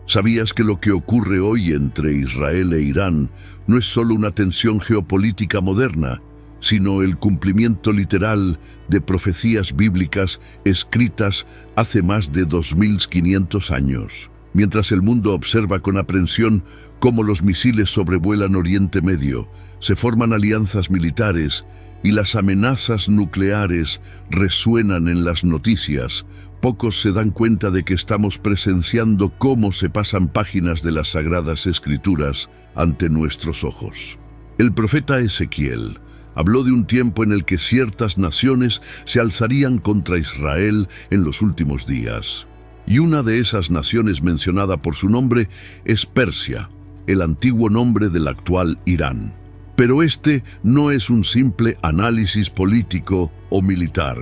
¿Sabías que lo que ocurre hoy entre Israel e Irán no es solo una tensión geopolítica moderna, sino el cumplimiento literal de profecías bíblicas escritas hace más de 2500 años? Mientras el mundo observa con aprensión cómo los misiles sobrevuelan Oriente Medio, se forman alianzas militares y las amenazas nucleares resuenan en las noticias, pocos se dan cuenta de que estamos presenciando cómo se pasan páginas de las Sagradas Escrituras ante nuestros ojos. El profeta Ezequiel habló de un tiempo en el que ciertas naciones se alzarían contra Israel en los últimos días. Y una de esas naciones mencionada por su nombre es Persia, el antiguo nombre del actual Irán. Pero este no es un simple análisis político o militar.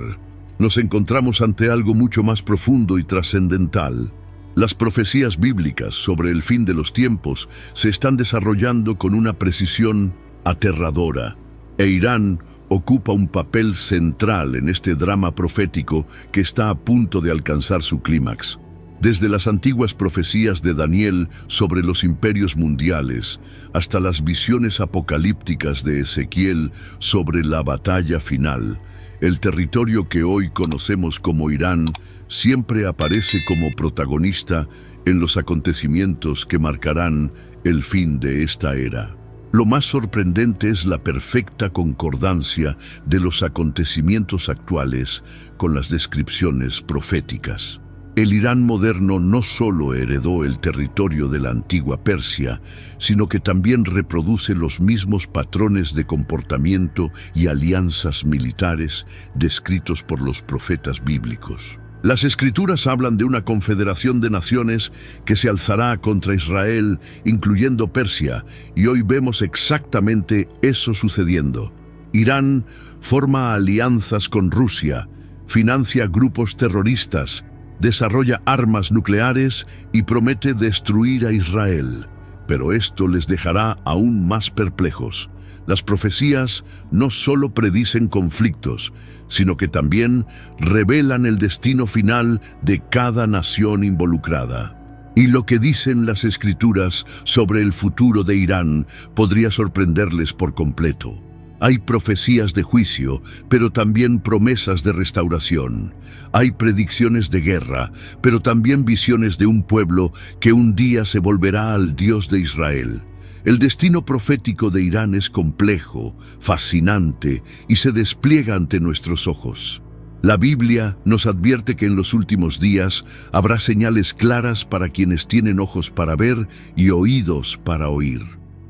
Nos encontramos ante algo mucho más profundo y trascendental. Las profecías bíblicas sobre el fin de los tiempos se están desarrollando con una precisión aterradora, e Irán ocupa un papel central en este drama profético que está a punto de alcanzar su clímax. Desde las antiguas profecías de Daniel sobre los imperios mundiales hasta las visiones apocalípticas de Ezequiel sobre la batalla final, el territorio que hoy conocemos como Irán siempre aparece como protagonista en los acontecimientos que marcarán el fin de esta era. Lo más sorprendente es la perfecta concordancia de los acontecimientos actuales con las descripciones proféticas. El Irán moderno no solo heredó el territorio de la antigua Persia, sino que también reproduce los mismos patrones de comportamiento y alianzas militares descritos por los profetas bíblicos. Las Escrituras hablan de una confederación de naciones que se alzará contra Israel, incluyendo Persia, y hoy vemos exactamente eso sucediendo. Irán forma alianzas con Rusia, financia grupos terroristas, desarrolla armas nucleares y promete destruir a Israel. Pero esto les dejará aún más perplejos. Las profecías no solo predicen conflictos, sino que también revelan el destino final de cada nación involucrada. Y lo que dicen las Escrituras sobre el futuro de Irán podría sorprenderles por completo. Hay profecías de juicio, pero también promesas de restauración. Hay predicciones de guerra, pero también visiones de un pueblo que un día se volverá al Dios de Israel. El destino profético de Irán es complejo, fascinante y se despliega ante nuestros ojos. La Biblia nos advierte que en los últimos días habrá señales claras para quienes tienen ojos para ver y oídos para oír.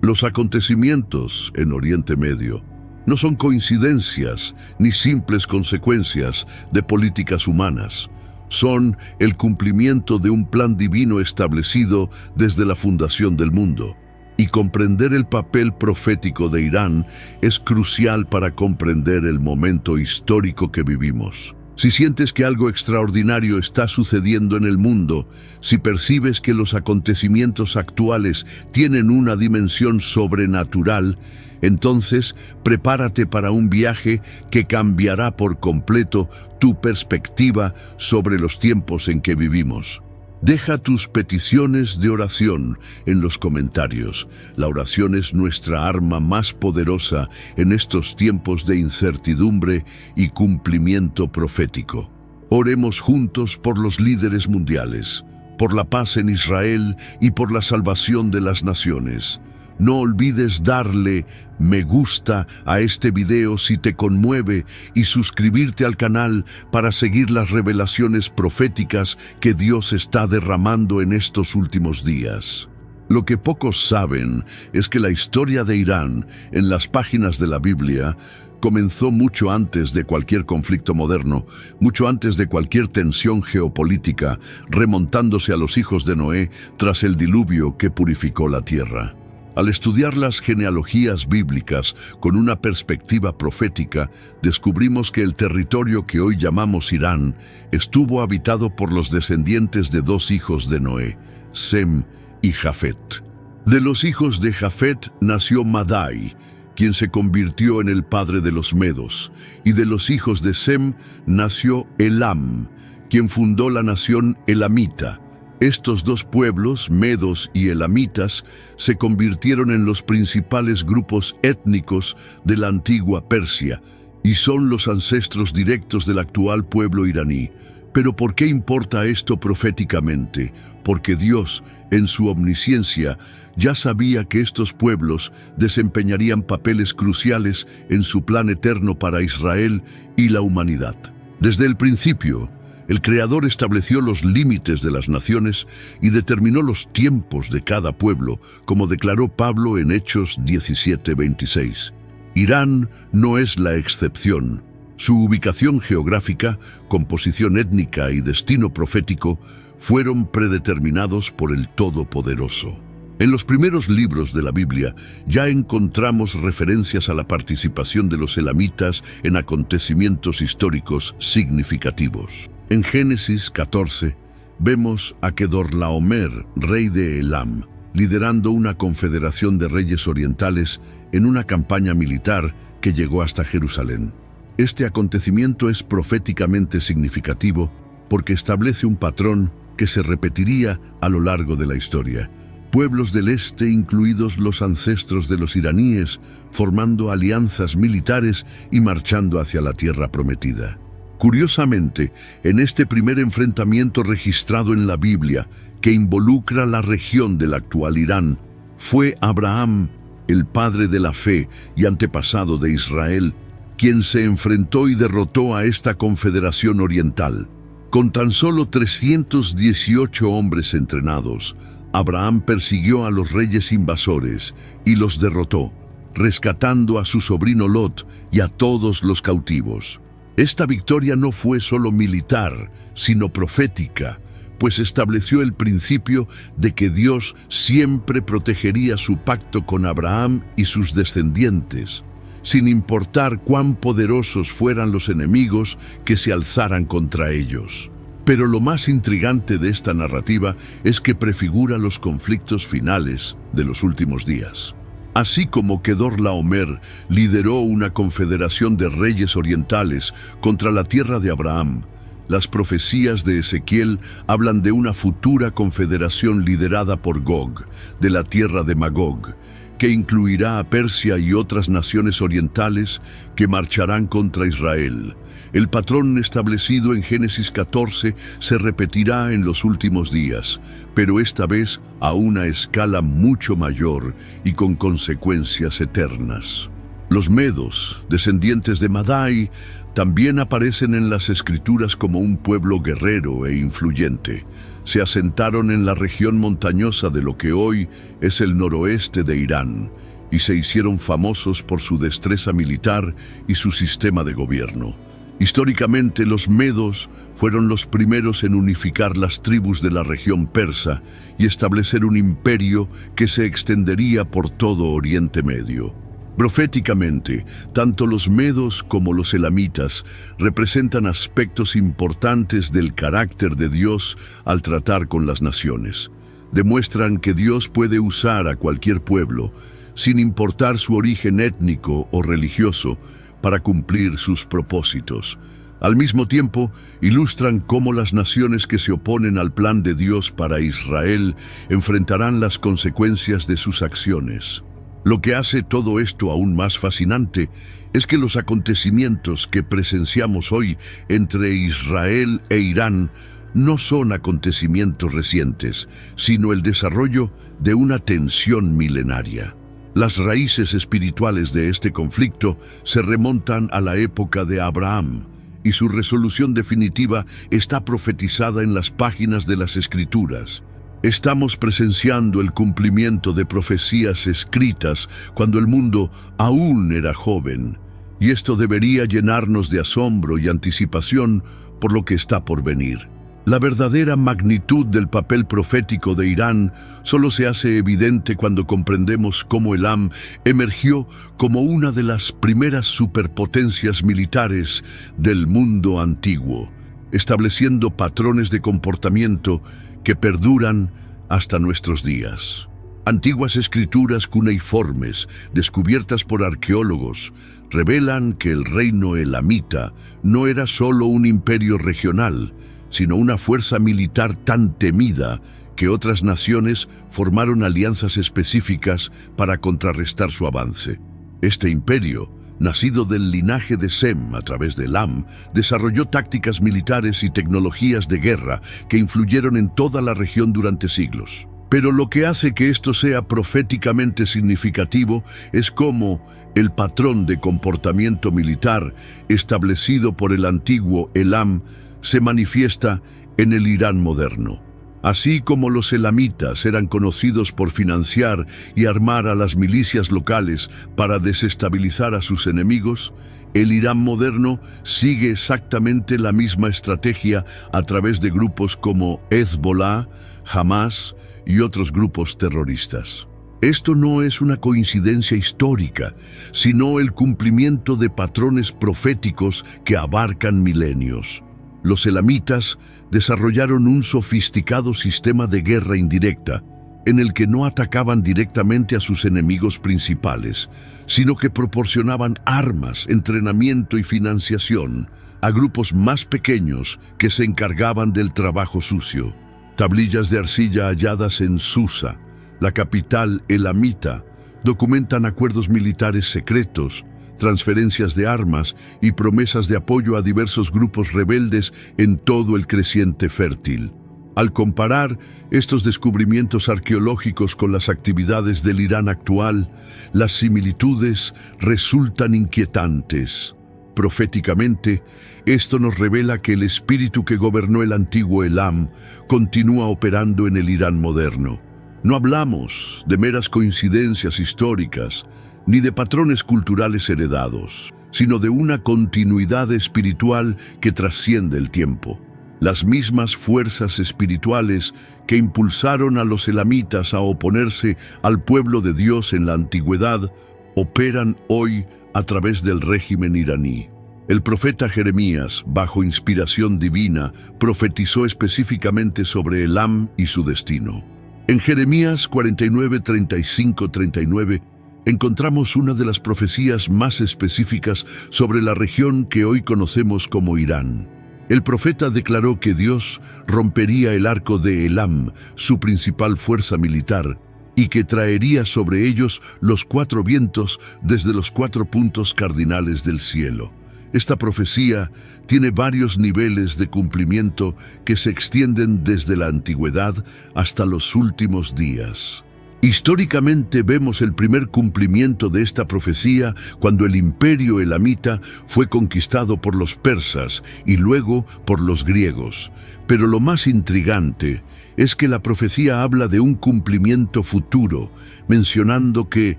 Los acontecimientos en Oriente Medio no son coincidencias ni simples consecuencias de políticas humanas. Son el cumplimiento de un plan divino establecido desde la fundación del mundo. Y comprender el papel profético de Irán es crucial para comprender el momento histórico que vivimos. Si sientes que algo extraordinario está sucediendo en el mundo, si percibes que los acontecimientos actuales tienen una dimensión sobrenatural, entonces prepárate para un viaje que cambiará por completo tu perspectiva sobre los tiempos en que vivimos. Deja tus peticiones de oración en los comentarios. La oración es nuestra arma más poderosa en estos tiempos de incertidumbre y cumplimiento profético. Oremos juntos por los líderes mundiales, por la paz en Israel y por la salvación de las naciones. No olvides darle me gusta a este video si te conmueve y suscribirte al canal para seguir las revelaciones proféticas que Dios está derramando en estos últimos días. Lo que pocos saben es que la historia de Irán en las páginas de la Biblia comenzó mucho antes de cualquier conflicto moderno, mucho antes de cualquier tensión geopolítica, remontándose a los hijos de Noé tras el diluvio que purificó la tierra. Al estudiar las genealogías bíblicas con una perspectiva profética, descubrimos que el territorio que hoy llamamos Irán estuvo habitado por los descendientes de dos hijos de Noé, Sem y Jafet. De los hijos de Jafet nació Madai, quien se convirtió en el padre de los medos, y de los hijos de Sem nació Elam, quien fundó la nación elamita. Estos dos pueblos, medos y elamitas, se convirtieron en los principales grupos étnicos de la antigua Persia y son los ancestros directos del actual pueblo iraní. Pero ¿por qué importa esto proféticamente? Porque Dios, en su omnisciencia, ya sabía que estos pueblos desempeñarían papeles cruciales en su plan eterno para Israel y la humanidad. Desde el principio, el Creador estableció los límites de las naciones y determinó los tiempos de cada pueblo, como declaró Pablo en Hechos 17:26. Irán no es la excepción. Su ubicación geográfica, composición étnica y destino profético fueron predeterminados por el Todopoderoso. En los primeros libros de la Biblia ya encontramos referencias a la participación de los elamitas en acontecimientos históricos significativos. En Génesis 14 vemos a Kedorlaomer, rey de Elam, liderando una confederación de reyes orientales en una campaña militar que llegó hasta Jerusalén. Este acontecimiento es proféticamente significativo porque establece un patrón que se repetiría a lo largo de la historia. Pueblos del este, incluidos los ancestros de los iraníes, formando alianzas militares y marchando hacia la tierra prometida. Curiosamente, en este primer enfrentamiento registrado en la Biblia, que involucra la región del actual Irán, fue Abraham, el padre de la fe y antepasado de Israel, quien se enfrentó y derrotó a esta confederación oriental. Con tan solo 318 hombres entrenados, Abraham persiguió a los reyes invasores y los derrotó, rescatando a su sobrino Lot y a todos los cautivos. Esta victoria no fue solo militar, sino profética, pues estableció el principio de que Dios siempre protegería su pacto con Abraham y sus descendientes, sin importar cuán poderosos fueran los enemigos que se alzaran contra ellos. Pero lo más intrigante de esta narrativa es que prefigura los conflictos finales de los últimos días. Así como Kedorlaomer lideró una confederación de reyes orientales contra la tierra de Abraham, las profecías de Ezequiel hablan de una futura confederación liderada por Gog, de la tierra de Magog, que incluirá a Persia y otras naciones orientales que marcharán contra Israel. El patrón establecido en Génesis 14 se repetirá en los últimos días, pero esta vez a una escala mucho mayor y con consecuencias eternas. Los medos, descendientes de Madai, también aparecen en las Escrituras como un pueblo guerrero e influyente. Se asentaron en la región montañosa de lo que hoy es el noroeste de Irán y se hicieron famosos por su destreza militar y su sistema de gobierno. Históricamente, los medos fueron los primeros en unificar las tribus de la región persa y establecer un imperio que se extendería por todo Oriente Medio. Proféticamente, tanto los medos como los elamitas representan aspectos importantes del carácter de Dios al tratar con las naciones. Demuestran que Dios puede usar a cualquier pueblo, sin importar su origen étnico o religioso, para cumplir sus propósitos. Al mismo tiempo, ilustran cómo las naciones que se oponen al plan de Dios para Israel enfrentarán las consecuencias de sus acciones. Lo que hace todo esto aún más fascinante es que los acontecimientos que presenciamos hoy entre Israel e Irán no son acontecimientos recientes, sino el desarrollo de una tensión milenaria. Las raíces espirituales de este conflicto se remontan a la época de Abraham, y su resolución definitiva está profetizada en las páginas de las Escrituras. Estamos presenciando el cumplimiento de profecías escritas cuando el mundo aún era joven, y esto debería llenarnos de asombro y anticipación por lo que está por venir. La verdadera magnitud del papel profético de Irán solo se hace evidente cuando comprendemos cómo Elam emergió como una de las primeras superpotencias militares del mundo antiguo, estableciendo patrones de comportamiento que perduran hasta nuestros días. Antiguas escrituras cuneiformes, descubiertas por arqueólogos, revelan que el reino elamita no era solo un imperio regional, sino una fuerza militar tan temida que otras naciones formaron alianzas específicas para contrarrestar su avance. Este imperio, nacido del linaje de Sem a través de Elam, desarrolló tácticas militares y tecnologías de guerra que influyeron en toda la región durante siglos. Pero lo que hace que esto sea proféticamente significativo es cómo el patrón de comportamiento militar establecido por el antiguo Elam se manifiesta en el Irán moderno. Así como los elamitas eran conocidos por financiar y armar a las milicias locales para desestabilizar a sus enemigos, el Irán moderno sigue exactamente la misma estrategia a través de grupos como Hezbollah, Hamas y otros grupos terroristas. Esto no es una coincidencia histórica, sino el cumplimiento de patrones proféticos que abarcan milenios. Los elamitas desarrollaron un sofisticado sistema de guerra indirecta, en el que no atacaban directamente a sus enemigos principales, sino que proporcionaban armas, entrenamiento y financiación a grupos más pequeños que se encargaban del trabajo sucio. Tablillas de arcilla halladas en Susa, la capital elamita, documentan acuerdos militares secretos, transferencias de armas y promesas de apoyo a diversos grupos rebeldes en todo el creciente fértil. Al comparar estos descubrimientos arqueológicos con las actividades del Irán actual, las similitudes resultan inquietantes. Proféticamente, esto nos revela que el espíritu que gobernó el antiguo Elam continúa operando en el Irán moderno. No hablamos de meras coincidencias históricas, ni de patrones culturales heredados, sino de una continuidad espiritual que trasciende el tiempo. Las mismas fuerzas espirituales que impulsaron a los elamitas a oponerse al pueblo de Dios en la antigüedad, operan hoy a través del régimen iraní. El profeta Jeremías, bajo inspiración divina, profetizó específicamente sobre Elam y su destino. En Jeremías 49, 35, 39, encontramos una de las profecías más específicas sobre la región que hoy conocemos como Irán. El profeta declaró que Dios rompería el arco de Elam, su principal fuerza militar, y que traería sobre ellos los 4 vientos desde los 4 puntos cardinales del cielo. Esta profecía tiene varios niveles de cumplimiento que se extienden desde la antigüedad hasta los últimos días. Históricamente vemos el primer cumplimiento de esta profecía cuando el imperio elamita fue conquistado por los persas y luego por los griegos. Pero lo más intrigante es que la profecía habla de un cumplimiento futuro, mencionando que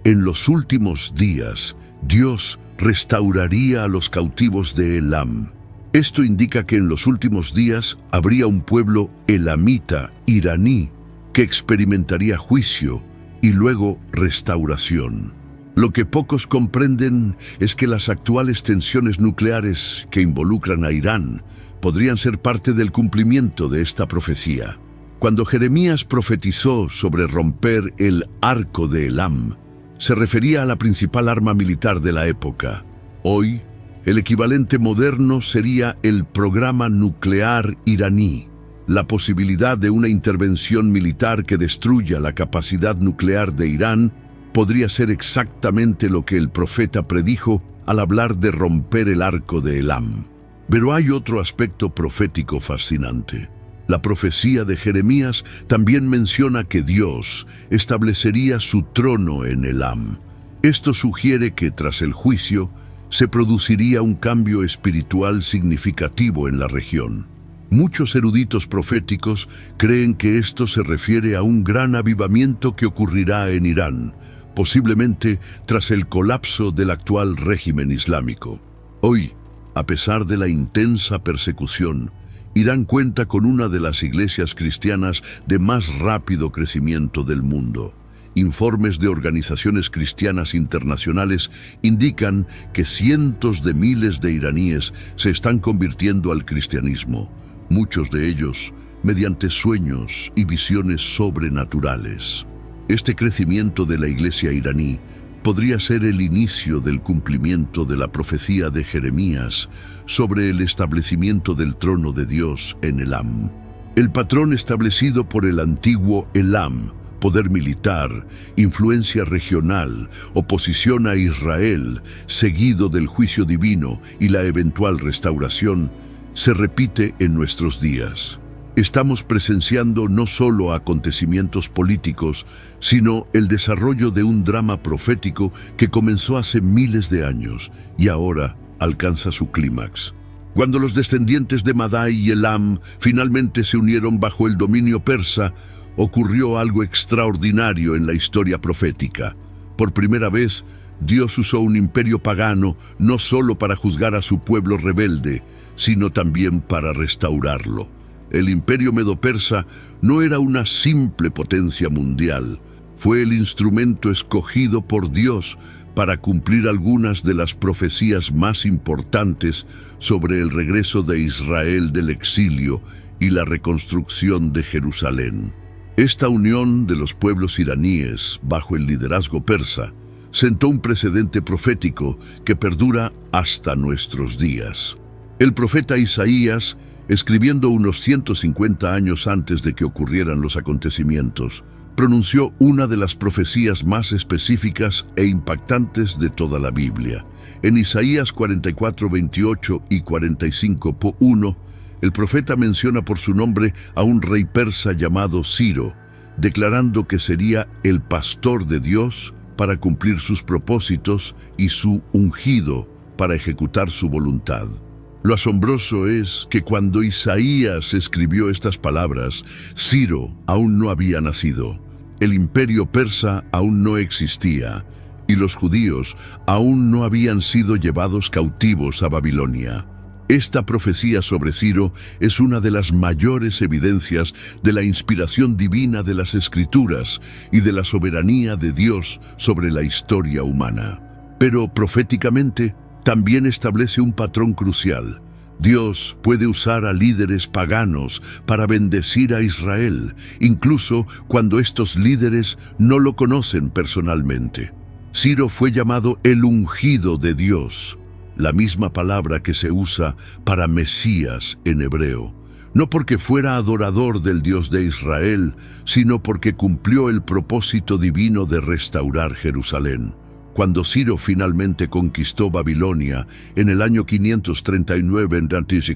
en los últimos días Dios restauraría a los cautivos de Elam. Esto indica que en los últimos días habría un pueblo elamita, iraní, que experimentaría juicio y luego restauración. Lo que pocos comprenden es que las actuales tensiones nucleares que involucran a Irán podrían ser parte del cumplimiento de esta profecía. Cuando Jeremías profetizó sobre romper el arco de Elam, se refería a la principal arma militar de la época. Hoy, el equivalente moderno sería el programa nuclear iraní. La posibilidad de una intervención militar que destruya la capacidad nuclear de Irán podría ser exactamente lo que el profeta predijo al hablar de romper el arco de Elam. Pero hay otro aspecto profético fascinante. La profecía de Jeremías también menciona que Dios establecería su trono en Elam. Esto sugiere que tras el juicio se produciría un cambio espiritual significativo en la región. Muchos eruditos proféticos creen que esto se refiere a un gran avivamiento que ocurrirá en Irán, posiblemente tras el colapso del actual régimen islámico. Hoy, a pesar de la intensa persecución, Irán cuenta con una de las iglesias cristianas de más rápido crecimiento del mundo. Informes de organizaciones cristianas internacionales indican que cientos de miles de iraníes se están convirtiendo al cristianismo, muchos de ellos mediante sueños y visiones sobrenaturales. Este crecimiento de la iglesia iraní podría ser el inicio del cumplimiento de la profecía de Jeremías sobre el establecimiento del trono de Dios en Elam. El patrón establecido por el antiguo Elam, poder militar, influencia regional, oposición a Israel, seguido del juicio divino y la eventual restauración, se repite en nuestros días. Estamos presenciando no solo acontecimientos políticos, sino el desarrollo de un drama profético que comenzó hace miles de años y ahora alcanza su clímax. Cuando los descendientes de Madai y Elam finalmente se unieron bajo el dominio persa, ocurrió algo extraordinario en la historia profética. Por primera vez, Dios usó un imperio pagano no solo para juzgar a su pueblo rebelde, sino también para restaurarlo. El imperio medo-persa no era una simple potencia mundial, fue el instrumento escogido por Dios para cumplir algunas de las profecías más importantes sobre el regreso de Israel del exilio y la reconstrucción de Jerusalén. Esta unión de los pueblos iraníes bajo el liderazgo persa sentó un precedente profético que perdura hasta nuestros días. El profeta Isaías, escribiendo unos 150 años antes de que ocurrieran los acontecimientos, pronunció una de las profecías más específicas e impactantes de toda la Biblia. En Isaías 44:28 y 45:1, el profeta menciona por su nombre a un rey persa llamado Ciro, declarando que sería el pastor de Dios para cumplir sus propósitos y su ungido para ejecutar su voluntad. Lo asombroso es que cuando Isaías escribió estas palabras, Ciro aún no había nacido, el imperio persa aún no existía y los judíos aún no habían sido llevados cautivos a Babilonia. Esta profecía sobre Ciro es una de las mayores evidencias de la inspiración divina de las Escrituras y de la soberanía de Dios sobre la historia humana. Pero proféticamente, también establece un patrón crucial. Dios puede usar a líderes paganos para bendecir a Israel, incluso cuando estos líderes no lo conocen personalmente. Ciro fue llamado el ungido de Dios, la misma palabra que se usa para Mesías en hebreo, no porque fuera adorador del Dios de Israel, sino porque cumplió el propósito divino de restaurar Jerusalén. Cuando Ciro finalmente conquistó Babilonia en el año 539 a.C.,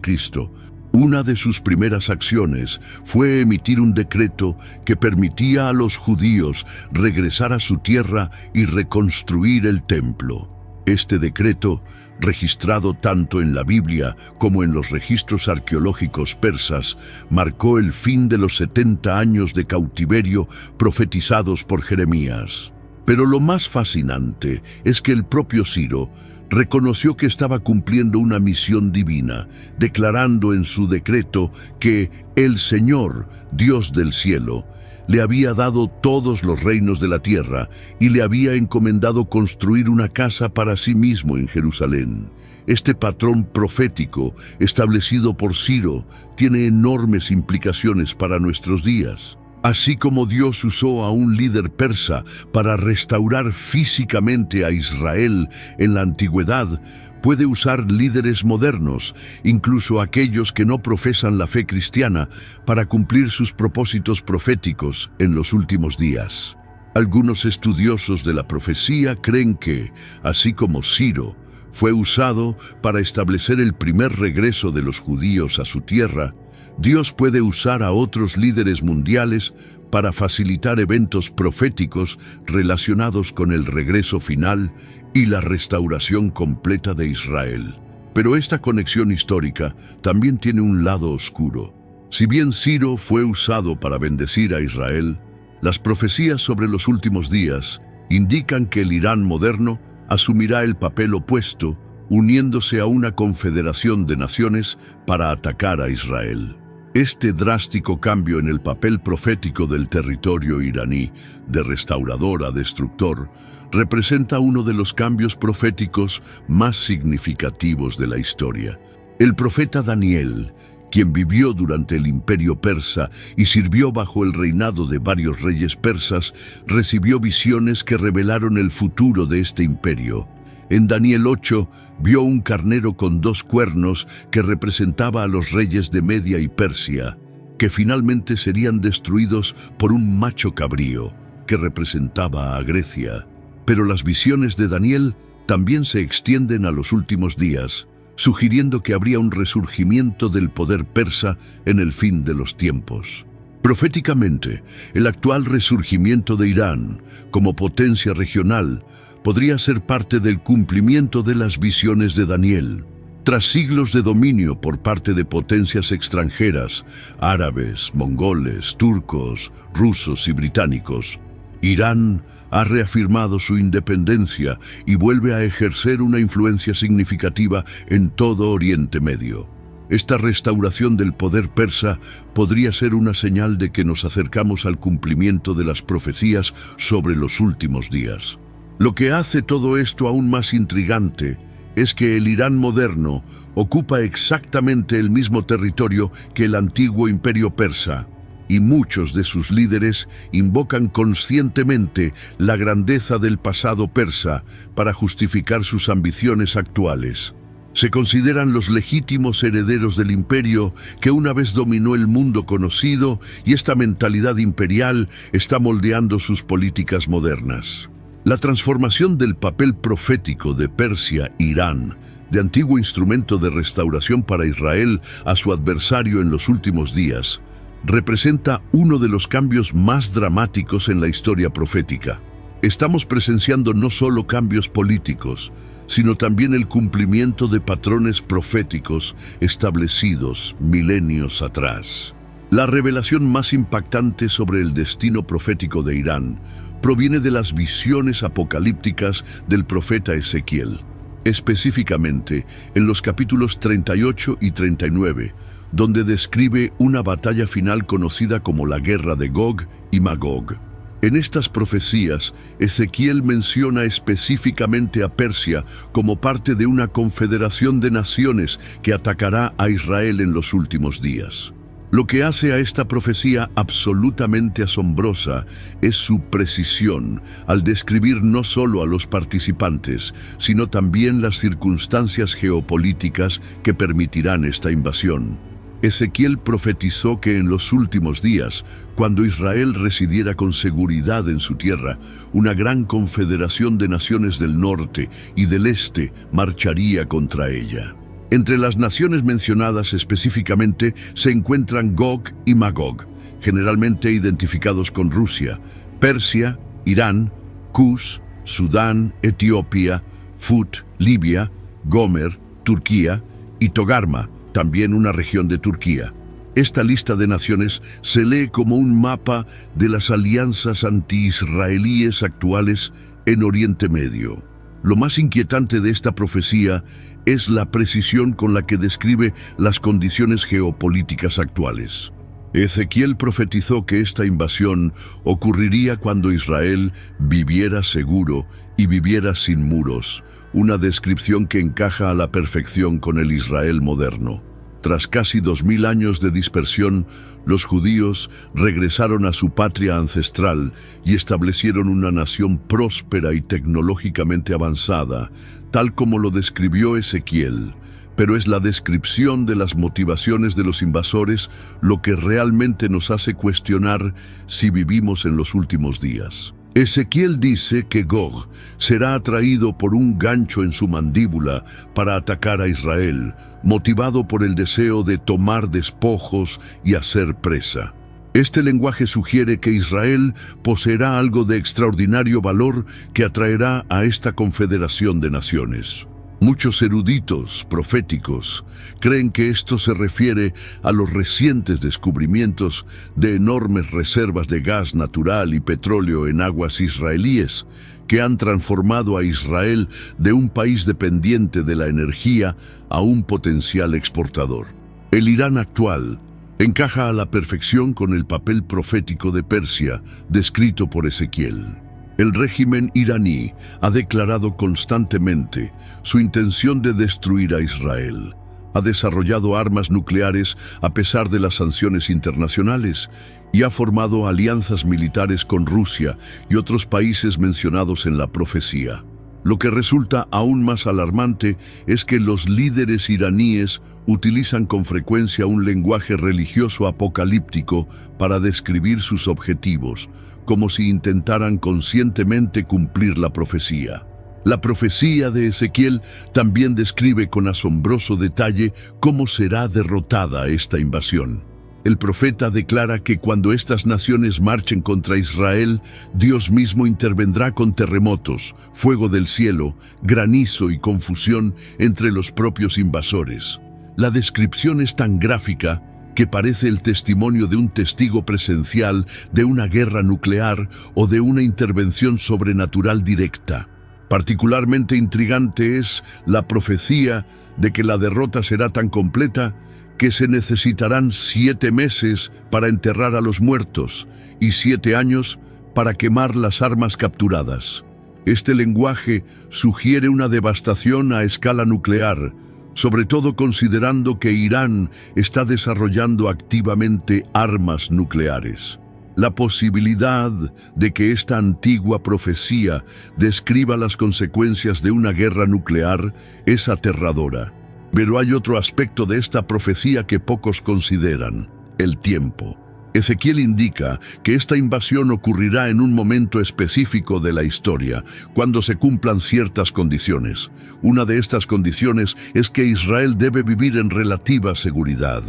una de sus primeras acciones fue emitir un decreto que permitía a los judíos regresar a su tierra y reconstruir el templo. Este decreto, registrado tanto en la Biblia como en los registros arqueológicos persas, marcó el fin de los 70 años de cautiverio profetizados por Jeremías. Pero lo más fascinante es que el propio Ciro reconoció que estaba cumpliendo una misión divina, declarando en su decreto que el Señor, Dios del cielo, le había dado todos los reinos de la tierra y le había encomendado construir una casa para sí mismo en Jerusalén. Este patrón profético establecido por Ciro tiene enormes implicaciones para nuestros días. Así como Dios usó a un líder persa para restaurar físicamente a Israel en la antigüedad, puede usar líderes modernos, incluso aquellos que no profesan la fe cristiana, para cumplir sus propósitos proféticos en los últimos días. Algunos estudiosos de la profecía creen que, así como Ciro fue usado para establecer el primer regreso de los judíos a su tierra, Dios puede usar a otros líderes mundiales para facilitar eventos proféticos relacionados con el regreso final y la restauración completa de Israel. Pero esta conexión histórica también tiene un lado oscuro. Si bien Ciro fue usado para bendecir a Israel, las profecías sobre los últimos días indican que el Irán moderno asumirá el papel opuesto, uniéndose a una confederación de naciones para atacar a Israel. Este drástico cambio en el papel profético del territorio iraní, de restaurador a destructor, representa uno de los cambios proféticos más significativos de la historia. El profeta Daniel, quien vivió durante el imperio persa y sirvió bajo el reinado de varios reyes persas, recibió visiones que revelaron el futuro de este imperio. En Daniel 8 vio un carnero con 2 cuernos que representaba a los reyes de Media y Persia, que finalmente serían destruidos por un macho cabrío, que representaba a Grecia. Pero las visiones de Daniel también se extienden a los últimos días, sugiriendo que habría un resurgimiento del poder persa en el fin de los tiempos. Proféticamente, el actual resurgimiento de Irán, como potencia regional, podría ser parte del cumplimiento de las visiones de Daniel. Tras siglos de dominio por parte de potencias extranjeras, árabes, mongoles, turcos, rusos y británicos, Irán ha reafirmado su independencia y vuelve a ejercer una influencia significativa en todo Oriente Medio. Esta restauración del poder persa podría ser una señal de que nos acercamos al cumplimiento de las profecías sobre los últimos días. Lo que hace todo esto aún más intrigante es que el Irán moderno ocupa exactamente el mismo territorio que el antiguo imperio persa, y muchos de sus líderes invocan conscientemente la grandeza del pasado persa para justificar sus ambiciones actuales. Se consideran los legítimos herederos del imperio que una vez dominó el mundo conocido, y esta mentalidad imperial está moldeando sus políticas modernas. La transformación del papel profético de Persia-Irán, de antiguo instrumento de restauración para Israel a su adversario en los últimos días, representa uno de los cambios más dramáticos en la historia profética. Estamos presenciando no solo cambios políticos, sino también el cumplimiento de patrones proféticos establecidos milenios atrás. La revelación más impactante sobre el destino profético de Irán proviene de las visiones apocalípticas del profeta Ezequiel, específicamente en los capítulos 38 y 39, donde describe una batalla final conocida como la Guerra de Gog y Magog. En estas profecías, Ezequiel menciona específicamente a Persia como parte de una confederación de naciones que atacará a Israel en los últimos días. Lo que hace a esta profecía absolutamente asombrosa es su precisión al describir no solo a los participantes, sino también las circunstancias geopolíticas que permitirán esta invasión. Ezequiel profetizó que en los últimos días, cuando Israel residiera con seguridad en su tierra, una gran confederación de naciones del norte y del este marcharía contra ella. Entre las naciones mencionadas específicamente se encuentran Gog y Magog, generalmente identificados con Rusia, Persia, Irán, Kus, Sudán, Etiopía, Fut, Libia, Gomer, Turquía y Togarma, también una región de Turquía. Esta lista de naciones se lee como un mapa de las alianzas anti-israelíes actuales en Oriente Medio. Lo más inquietante de esta profecía es la precisión con la que describe las condiciones geopolíticas actuales. Ezequiel profetizó que esta invasión ocurriría cuando Israel viviera seguro y viviera sin muros, una descripción que encaja a la perfección con el Israel moderno. Tras casi 2000 años de dispersión, los judíos regresaron a su patria ancestral y establecieron una nación próspera y tecnológicamente avanzada, tal como lo describió Ezequiel. Pero es la descripción de las motivaciones de los invasores lo que realmente nos hace cuestionar si vivimos en los últimos días. Ezequiel dice que Gog será atraído por un gancho en su mandíbula para atacar a Israel, motivado por el deseo de tomar despojos y hacer presa. Este lenguaje sugiere que Israel poseerá algo de extraordinario valor que atraerá a esta confederación de naciones. Muchos eruditos proféticos creen que esto se refiere a los recientes descubrimientos de enormes reservas de gas natural y petróleo en aguas israelíes, que han transformado a Israel de un país dependiente de la energía a un potencial exportador. El Irán actual encaja a la perfección con el papel profético de Persia, descrito por Ezequiel. El régimen iraní ha declarado constantemente su intención de destruir a Israel. ha desarrollado armas nucleares a pesar de las sanciones internacionales y ha formado alianzas militares con Rusia y otros países mencionados en la profecía. Lo que resulta aún más alarmante es que los líderes iraníes utilizan con frecuencia un lenguaje religioso apocalíptico para describir sus objetivos, como si intentaran conscientemente cumplir la profecía. La profecía de Ezequiel también describe con asombroso detalle cómo será derrotada esta invasión. El profeta declara que cuando estas naciones marchen contra Israel, Dios mismo intervendrá con terremotos, fuego del cielo, granizo y confusión entre los propios invasores. La descripción es tan gráfica que parece el testimonio de un testigo presencial de una guerra nuclear o de una intervención sobrenatural directa. Particularmente intrigante es la profecía de que la derrota será tan completa que se necesitarán 7 meses para enterrar a los muertos y 7 años para quemar las armas capturadas. Este lenguaje sugiere una devastación a escala nuclear, sobre todo considerando que Irán está desarrollando activamente armas nucleares. La posibilidad de que esta antigua profecía describa las consecuencias de una guerra nuclear es aterradora. Pero hay otro aspecto de esta profecía que pocos consideran: el tiempo. Ezequiel indica que esta invasión ocurrirá en un momento específico de la historia, cuando se cumplan ciertas condiciones. Una de estas condiciones es que Israel debe vivir en relativa seguridad,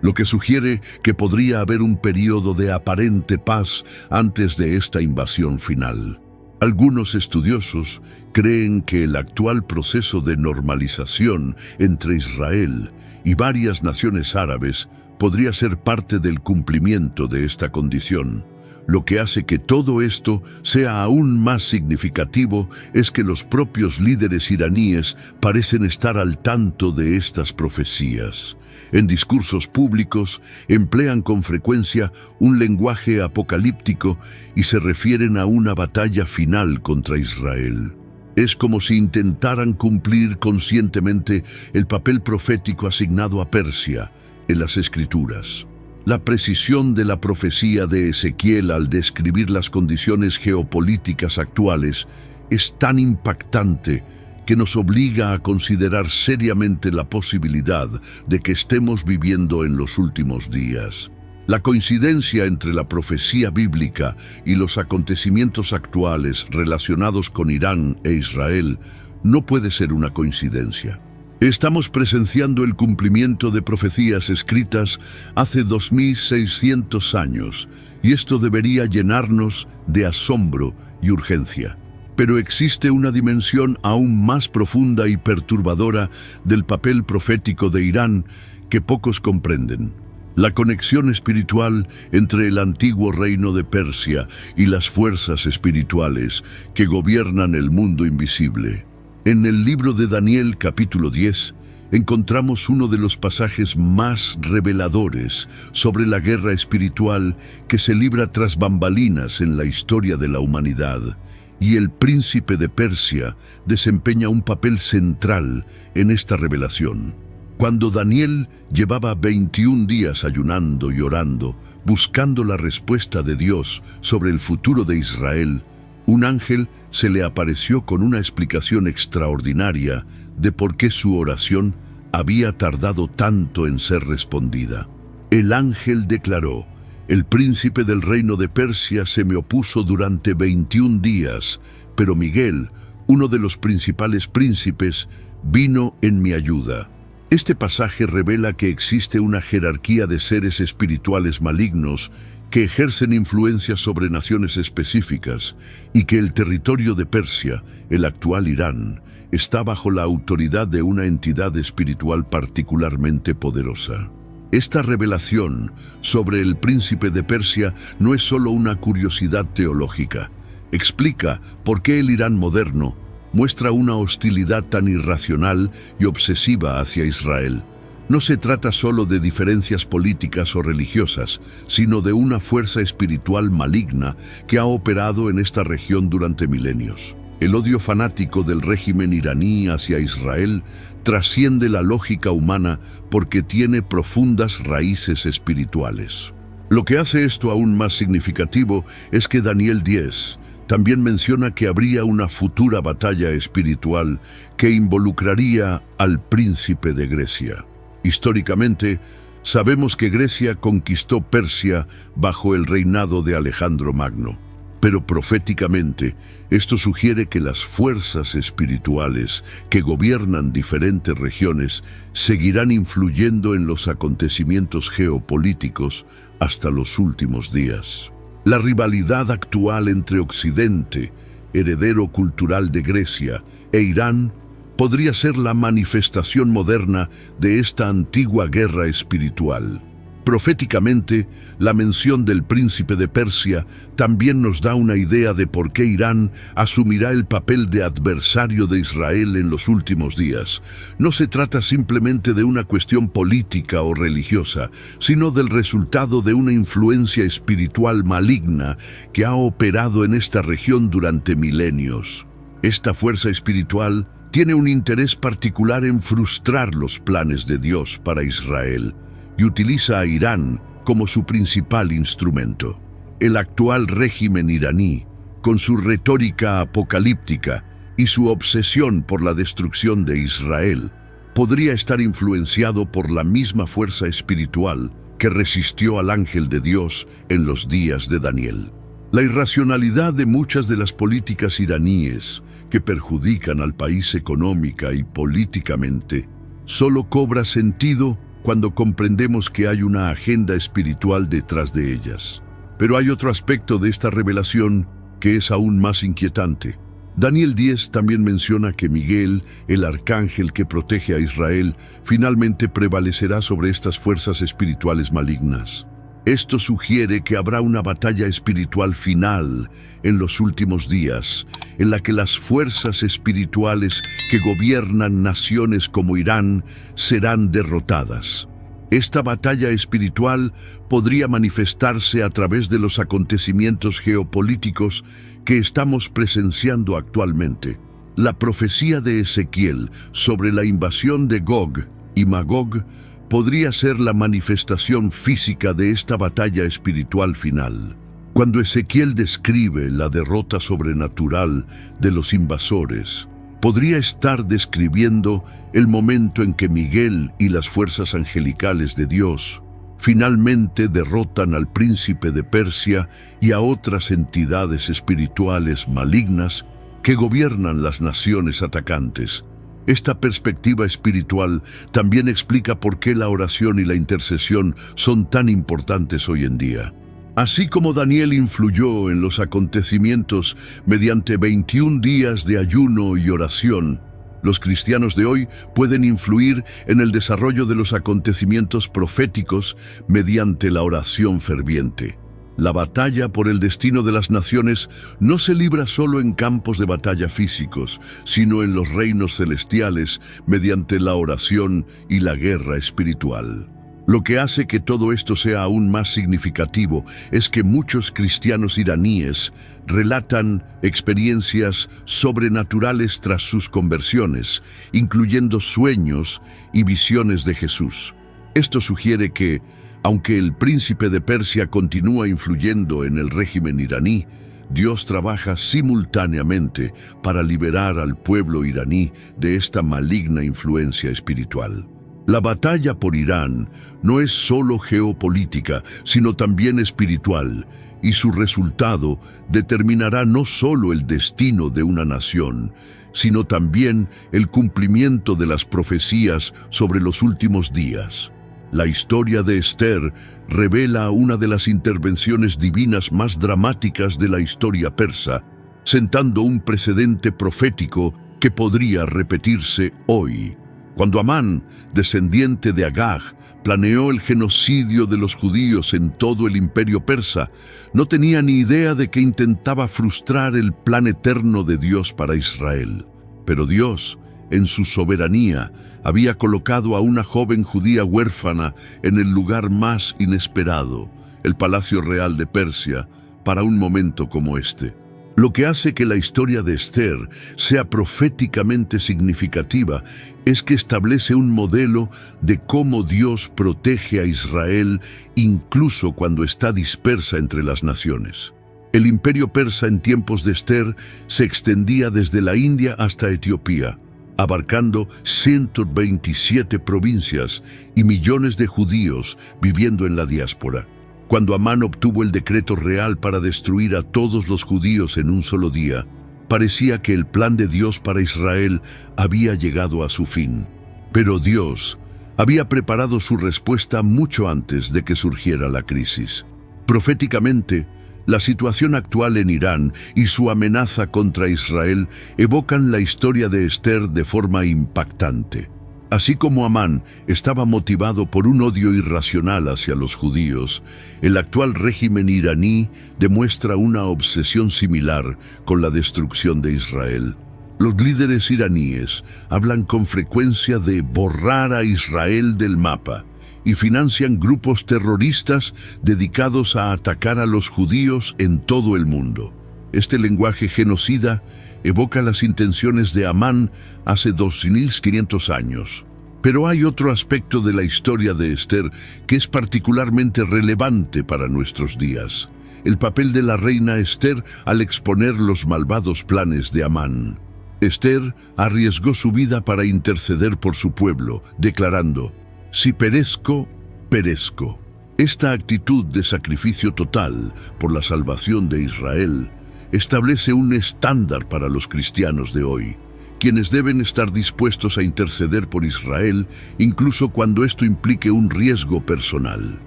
lo que sugiere que podría haber un periodo de aparente paz antes de esta invasión final. Algunos estudiosos creen que el actual proceso de normalización entre Israel y varias naciones árabes podría ser parte del cumplimiento de esta condición. Lo que hace que todo esto sea aún más significativo es que los propios líderes iraníes parecen estar al tanto de estas profecías. En discursos públicos emplean con frecuencia un lenguaje apocalíptico y se refieren a una batalla final contra Israel. Es como si intentaran cumplir conscientemente el papel profético asignado a Persia en las Escrituras. La precisión de la profecía de Ezequiel al describir las condiciones geopolíticas actuales es tan impactante que nos obliga a considerar seriamente la posibilidad de que estemos viviendo en los últimos días. La coincidencia entre la profecía bíblica y los acontecimientos actuales relacionados con Irán e Israel no puede ser una coincidencia. Estamos presenciando el cumplimiento de profecías escritas hace 2600 años, y esto debería llenarnos de asombro y urgencia. Pero existe una dimensión aún más profunda y perturbadora del papel profético de Irán que pocos comprenden: la conexión espiritual entre el antiguo reino de Persia y las fuerzas espirituales que gobiernan el mundo invisible. En el libro de Daniel, capítulo 10, encontramos uno de los pasajes más reveladores sobre la guerra espiritual que se libra tras bambalinas en la historia de la humanidad. Y el príncipe de Persia desempeña un papel central en esta revelación. Cuando Daniel llevaba 21 días ayunando y orando, buscando la respuesta de Dios sobre el futuro de Israel, un ángel se le apareció con una explicación extraordinaria de por qué su oración había tardado tanto en ser respondida. El ángel declaró: el príncipe del reino de Persia se me opuso durante 21 días, pero Miguel, uno de los principales príncipes, vino en mi ayuda. Este pasaje revela que existe una jerarquía de seres espirituales malignos que ejercen influencia sobre naciones específicas y que el territorio de Persia, el actual Irán, está bajo la autoridad de una entidad espiritual particularmente poderosa. Esta revelación sobre el príncipe de Persia no es solo una curiosidad teológica. Explica por qué el Irán moderno muestra una hostilidad tan irracional y obsesiva hacia Israel. No se trata solo de diferencias políticas o religiosas, sino de una fuerza espiritual maligna que ha operado en esta región durante milenios. El odio fanático del régimen iraní hacia Israel trasciende la lógica humana porque tiene profundas raíces espirituales. Lo que hace esto aún más significativo es que Daniel 10 también menciona que habría una futura batalla espiritual que involucraría al príncipe de Grecia. Históricamente, sabemos que Grecia conquistó Persia bajo el reinado de Alejandro Magno. Pero proféticamente, esto sugiere que las fuerzas espirituales que gobiernan diferentes regiones seguirán influyendo en los acontecimientos geopolíticos hasta los últimos días. La rivalidad actual entre Occidente, heredero cultural de Grecia, e Irán podría ser la manifestación moderna de esta antigua guerra espiritual. Proféticamente, la mención del príncipe de Persia también nos da una idea de por qué Irán asumirá el papel de adversario de Israel en los últimos días. No se trata simplemente de una cuestión política o religiosa, sino del resultado de una influencia espiritual maligna que ha operado en esta región durante milenios. Esta fuerza espiritual tiene un interés particular en frustrar los planes de Dios para Israel, y utiliza a Irán como su principal instrumento. El actual régimen iraní, con su retórica apocalíptica y su obsesión por la destrucción de Israel, podría estar influenciado por la misma fuerza espiritual que resistió al ángel de Dios en los días de Daniel. La irracionalidad de muchas de las políticas iraníes que perjudican al país económica y políticamente solo cobra sentido cuando comprendemos que hay una agenda espiritual detrás de ellas. Pero hay otro aspecto de esta revelación que es aún más inquietante. Daniel 10 también menciona que Miguel, el arcángel que protege a Israel, finalmente prevalecerá sobre estas fuerzas espirituales malignas. Esto sugiere que habrá una batalla espiritual final en los últimos días, en la que las fuerzas espirituales que gobiernan naciones como Irán serán derrotadas. Esta batalla espiritual podría manifestarse a través de los acontecimientos geopolíticos que estamos presenciando actualmente. La profecía de Ezequiel sobre la invasión de Gog y Magog podría ser la manifestación física de esta batalla espiritual final. Cuando Ezequiel describe la derrota sobrenatural de los invasores, podría estar describiendo el momento en que Miguel y las fuerzas angelicales de Dios finalmente derrotan al príncipe de Persia y a otras entidades espirituales malignas que gobiernan las naciones atacantes. Esta perspectiva espiritual también explica por qué la oración y la intercesión son tan importantes hoy en día. Así como Daniel influyó en los acontecimientos mediante 21 días de ayuno y oración, los cristianos de hoy pueden influir en el desarrollo de los acontecimientos proféticos mediante la oración ferviente. La batalla por el destino de las naciones no se libra solo en campos de batalla físicos, sino en los reinos celestiales mediante la oración y la guerra espiritual. Lo que hace que todo esto sea aún más significativo es que muchos cristianos iraníes relatan experiencias sobrenaturales tras sus conversiones, incluyendo sueños y visiones de Jesús. Esto sugiere que, aunque el príncipe de Persia continúa influyendo en el régimen iraní, Dios trabaja simultáneamente para liberar al pueblo iraní de esta maligna influencia espiritual. La batalla por Irán no es solo geopolítica, sino también espiritual, y su resultado determinará no solo el destino de una nación, sino también el cumplimiento de las profecías sobre los últimos días. La historia de Esther revela una de las intervenciones divinas más dramáticas de la historia persa, sentando un precedente profético que podría repetirse hoy. Cuando Amán, descendiente de Agag, planeó el genocidio de los judíos en todo el imperio persa, no tenía ni idea de que intentaba frustrar el plan eterno de Dios para Israel. Pero Dios, en su soberanía, había colocado a una joven judía huérfana en el lugar más inesperado, el palacio real de Persia, para un momento como este. Lo que hace que la historia de Esther sea proféticamente significativa es que establece un modelo de cómo Dios protege a Israel incluso cuando está dispersa entre las naciones. El imperio persa en tiempos de Esther se extendía desde la India hasta Etiopía, abarcando 127 provincias y millones de judíos viviendo en la diáspora. Cuando Amán obtuvo el decreto real para destruir a todos los judíos en un solo día, parecía que el plan de Dios para Israel había llegado a su fin. Pero Dios había preparado su respuesta mucho antes de que surgiera la crisis. Proféticamente, la situación actual en Irán y su amenaza contra Israel evocan la historia de Esther de forma impactante. Así como Amán estaba motivado por un odio irracional hacia los judíos, el actual régimen iraní demuestra una obsesión similar con la destrucción de Israel. Los líderes iraníes hablan con frecuencia de borrar a Israel del mapa y financian grupos terroristas dedicados a atacar a los judíos en todo el mundo. Este lenguaje genocida evoca las intenciones de Amán hace 2500 años. Pero hay otro aspecto de la historia de Esther que es particularmente relevante para nuestros días: el papel de la reina Esther al exponer los malvados planes de Amán. Esther arriesgó su vida para interceder por su pueblo, declarando: «Si perezco, perezco». Esta actitud de sacrificio total por la salvación de Israel establece un estándar para los cristianos de hoy, quienes deben estar dispuestos a interceder por Israel, incluso cuando esto implique un riesgo personal.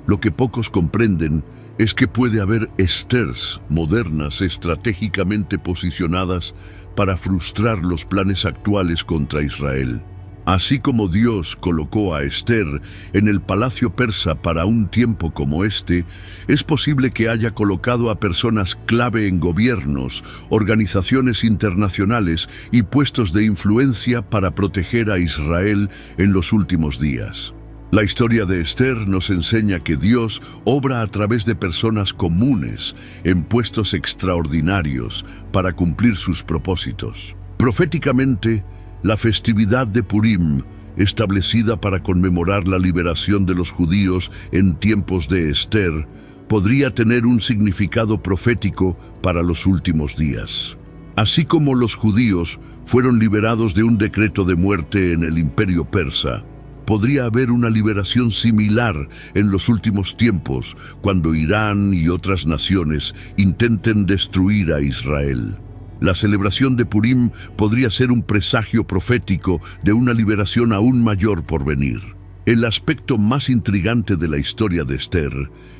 Lo que pocos comprenden es que puede haber Esthers modernas estratégicamente posicionadas para frustrar los planes actuales contra Israel. Así como Dios colocó a Esther en el palacio persa para un tiempo como este, es posible que haya colocado a personas clave en gobiernos, organizaciones internacionales y puestos de influencia para proteger a Israel en los últimos días. La historia de Esther nos enseña que Dios obra a través de personas comunes en puestos extraordinarios para cumplir sus propósitos. Proféticamente, la festividad de Purim, establecida para conmemorar la liberación de los judíos en tiempos de Esther, podría tener un significado profético para los últimos días. Así como los judíos fueron liberados de un decreto de muerte en el imperio persa, podría haber una liberación similar en los últimos tiempos, cuando Irán y otras naciones intenten destruir a Israel. La celebración de Purim podría ser un presagio profético de una liberación aún mayor por venir. El aspecto más intrigante de la historia de Esther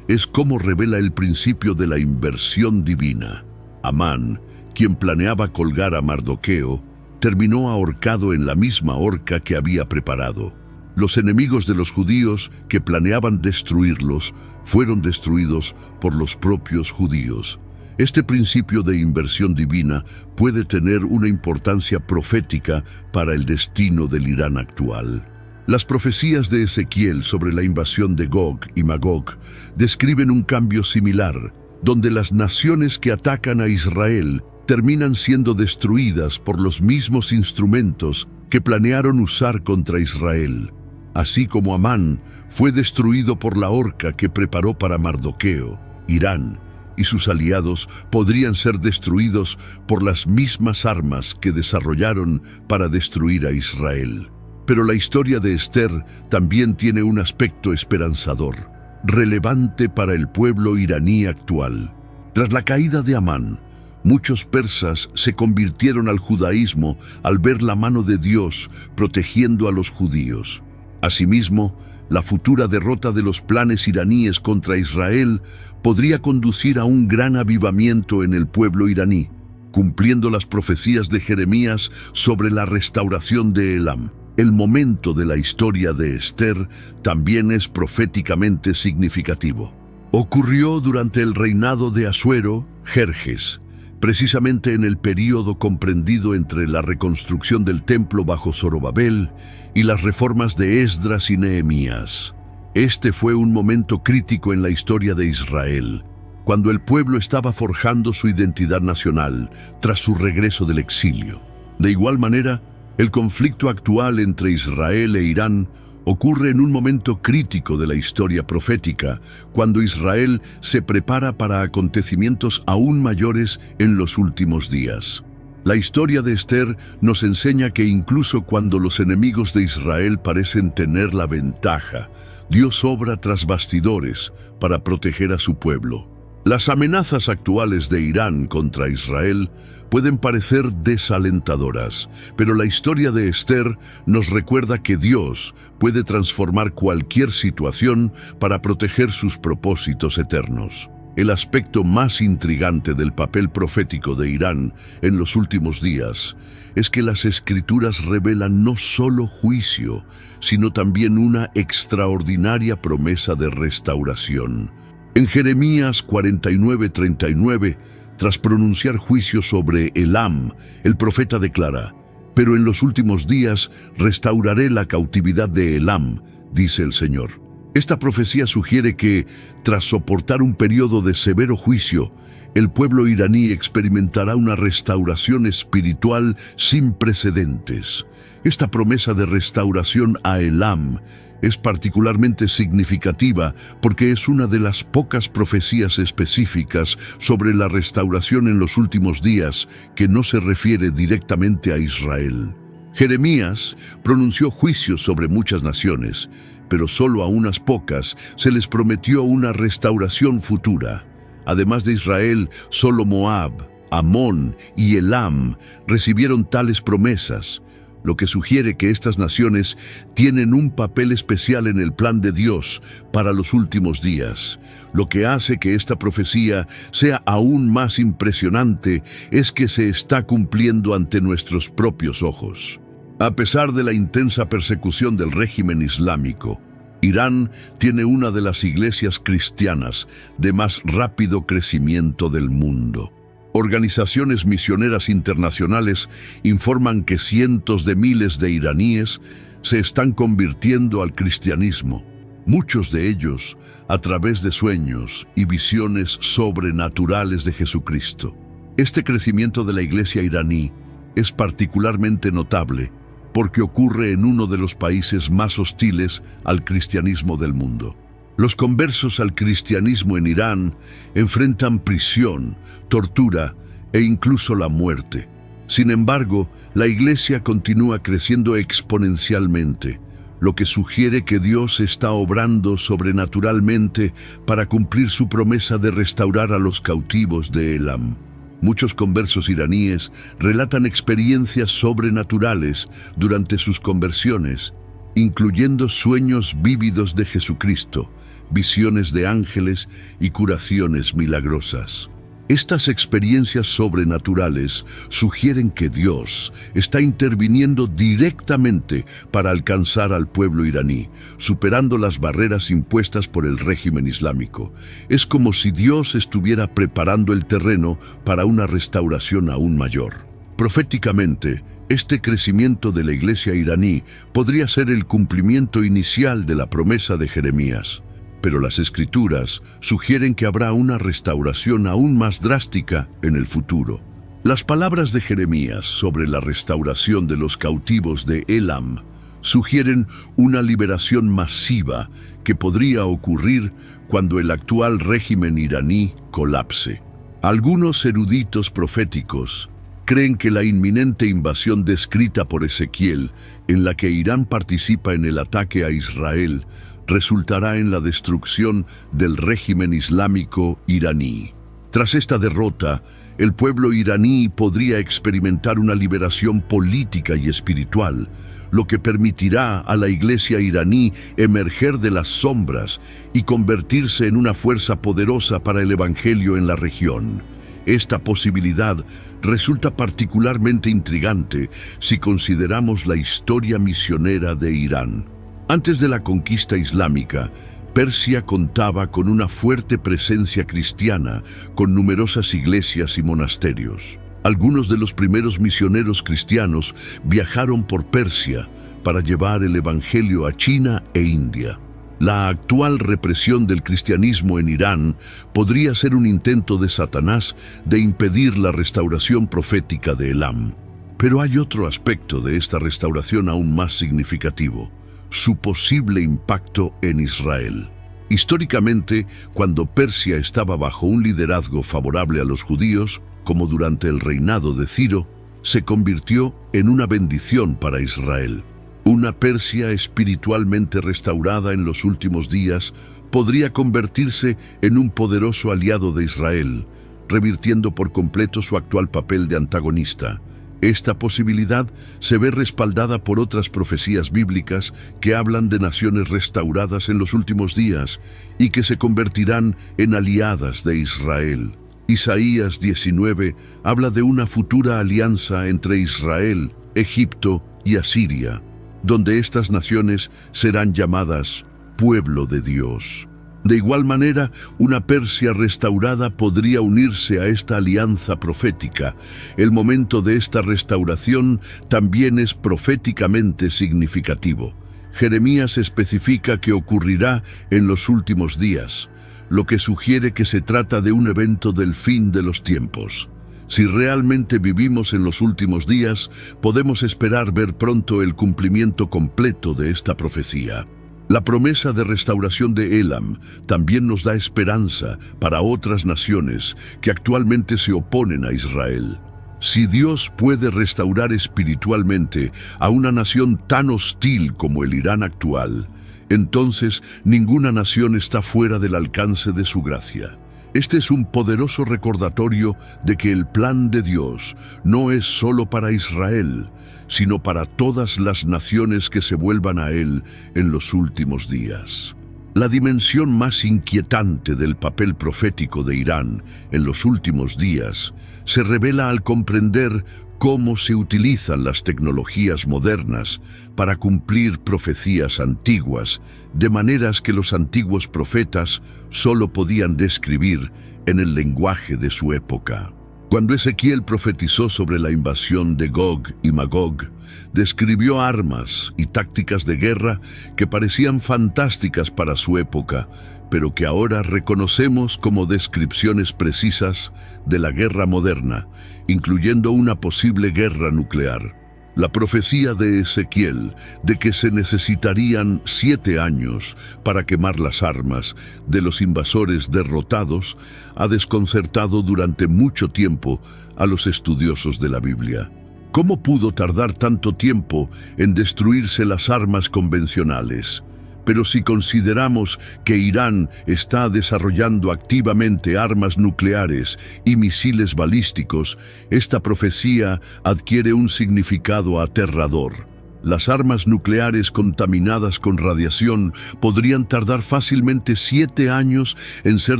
es cómo revela el principio de la inversión divina. Amán, quien planeaba colgar a Mardoqueo, terminó ahorcado en la misma horca que había preparado. Los enemigos de los judíos que planeaban destruirlos fueron destruidos por los propios judíos. Este principio de inversión divina puede tener una importancia profética para el destino del Irán actual. Las profecías de Ezequiel sobre la invasión de Gog y Magog describen un cambio similar, donde las naciones que atacan a Israel terminan siendo destruidas por los mismos instrumentos que planearon usar contra Israel. Así como Amán fue destruido por la horca que preparó para Mardoqueo, Irán y sus aliados podrían ser destruidos por las mismas armas que desarrollaron para destruir a Israel. Pero la historia de Esther también tiene un aspecto esperanzador, relevante para el pueblo iraní actual. Tras la caída de Amán, muchos persas se convirtieron al judaísmo al ver la mano de Dios protegiendo a los judíos. Asimismo, la futura derrota de los planes iraníes contra Israel podría conducir a un gran avivamiento en el pueblo iraní, cumpliendo las profecías de Jeremías sobre la restauración de Elam. El momento de la historia de Esther también es proféticamente significativo. Ocurrió durante el reinado de Asuero, Jerjes, precisamente en el período comprendido entre la reconstrucción del templo bajo Zorobabel y las reformas de Esdras y Nehemías. Este fue un momento crítico en la historia de Israel, cuando el pueblo estaba forjando su identidad nacional tras su regreso del exilio. De igual manera, el conflicto actual entre Israel e Irán ocurre en un momento crítico de la historia profética, cuando Israel se prepara para acontecimientos aún mayores en los últimos días. La historia de Esther nos enseña que incluso cuando los enemigos de Israel parecen tener la ventaja, Dios obra tras bastidores para proteger a su pueblo. Las amenazas actuales de Irán contra Israel pueden parecer desalentadoras, pero la historia de Esther nos recuerda que Dios puede transformar cualquier situación para proteger sus propósitos eternos. El aspecto más intrigante del papel profético de Irán en los últimos días es que las Escrituras revelan no solo juicio, sino también una extraordinaria promesa de restauración. En Jeremías 49:39, tras pronunciar juicio sobre Elam, el profeta declara: «Pero en los últimos días restauraré la cautividad de Elam», dice el Señor. Esta profecía sugiere que, tras soportar un periodo de severo juicio, el pueblo iraní experimentará una restauración espiritual sin precedentes. Esta promesa de restauración a Elam es particularmente significativa porque es una de las pocas profecías específicas sobre la restauración en los últimos días que no se refiere directamente a Israel. Jeremías pronunció juicios sobre muchas naciones, pero solo a unas pocas se les prometió una restauración futura. Además de Israel, solo Moab, Amón y Elam recibieron tales promesas, lo que sugiere que estas naciones tienen un papel especial en el plan de Dios para los últimos días. Lo que hace que esta profecía sea aún más impresionante es que se está cumpliendo ante nuestros propios ojos. A pesar de la intensa persecución del régimen islámico, Irán tiene una de las iglesias cristianas de más rápido crecimiento del mundo. Organizaciones misioneras internacionales informan que cientos de miles de iraníes se están convirtiendo al cristianismo, muchos de ellos a través de sueños y visiones sobrenaturales de Jesucristo. Este crecimiento de la iglesia iraní es particularmente notable porque ocurre en uno de los países más hostiles al cristianismo del mundo. Los conversos al cristianismo en Irán enfrentan prisión, tortura e incluso la muerte. Sin embargo, la iglesia continúa creciendo exponencialmente, lo que sugiere que Dios está obrando sobrenaturalmente para cumplir su promesa de restaurar a los cautivos de Elam. Muchos conversos iraníes relatan experiencias sobrenaturales durante sus conversiones, incluyendo sueños vívidos de Jesucristo, visiones de ángeles y curaciones milagrosas. Estas experiencias sobrenaturales sugieren que Dios está interviniendo directamente para alcanzar al pueblo iraní, superando las barreras impuestas por el régimen islámico. Es como si Dios estuviera preparando el terreno para una restauración aún mayor. Proféticamente, este crecimiento de la iglesia iraní podría ser el cumplimiento inicial de la promesa de Jeremías. Pero las Escrituras sugieren que habrá una restauración aún más drástica en el futuro. Las palabras de Jeremías sobre la restauración de los cautivos de Elam sugieren una liberación masiva que podría ocurrir cuando el actual régimen iraní colapse. Algunos eruditos proféticos creen que la inminente invasión descrita por Ezequiel, en la que Irán participa en el ataque a Israel, resultará en la destrucción del régimen islámico iraní. Tras esta derrota, el pueblo iraní podría experimentar una liberación política y espiritual, lo que permitirá a la iglesia iraní emerger de las sombras y convertirse en una fuerza poderosa para el evangelio en la región. Esta posibilidad resulta particularmente intrigante si consideramos la historia misionera de Irán. Antes de la conquista islámica, Persia contaba con una fuerte presencia cristiana, con numerosas iglesias y monasterios. Algunos de los primeros misioneros cristianos viajaron por Persia para llevar el evangelio a China e India. La actual represión del cristianismo en Irán podría ser un intento de Satanás de impedir la restauración profética de Elam. Pero hay otro aspecto de esta restauración aún más significativo: su posible impacto en Israel. Históricamente, cuando Persia estaba bajo un liderazgo favorable a los judíos, como durante el reinado de Ciro, se convirtió en una bendición para Israel. Una Persia espiritualmente restaurada en los últimos días podría convertirse en un poderoso aliado de Israel, revirtiendo por completo su actual papel de antagonista. Esta posibilidad se ve respaldada por otras profecías bíblicas que hablan de naciones restauradas en los últimos días y que se convertirán en aliadas de Israel. Isaías 19 habla de una futura alianza entre Israel, Egipto y Asiria, donde estas naciones serán llamadas pueblo de Dios. De igual manera, una Persia restaurada podría unirse a esta alianza profética. El momento de esta restauración también es proféticamente significativo. Jeremías especifica que ocurrirá en los últimos días, lo que sugiere que se trata de un evento del fin de los tiempos. Si realmente vivimos en los últimos días, podemos esperar ver pronto el cumplimiento completo de esta profecía. La promesa de restauración de Elam también nos da esperanza para otras naciones que actualmente se oponen a Israel. Si Dios puede restaurar espiritualmente a una nación tan hostil como el Irán actual, entonces ninguna nación está fuera del alcance de su gracia. Este es un poderoso recordatorio de que el plan de Dios no es solo para Israel, sino para todas las naciones que se vuelvan a Él en los últimos días. La dimensión más inquietante del papel profético de Irán en los últimos días se revela al comprender cómo se utilizan las tecnologías modernas para cumplir profecías antiguas, de maneras que los antiguos profetas solo podían describir en el lenguaje de su época. Cuando Ezequiel profetizó sobre la invasión de Gog y Magog, describió armas y tácticas de guerra que parecían fantásticas para su época, pero que ahora reconocemos como descripciones precisas de la guerra moderna, incluyendo una posible guerra nuclear. La profecía de Ezequiel de que se necesitarían 7 años para quemar las armas de los invasores derrotados ha desconcertado durante mucho tiempo a los estudiosos de la Biblia. ¿Cómo pudo tardar tanto tiempo en destruirse las armas convencionales? Pero si consideramos que Irán está desarrollando activamente armas nucleares y misiles balísticos, esta profecía adquiere un significado aterrador. Las armas nucleares contaminadas con radiación podrían tardar fácilmente 7 años en ser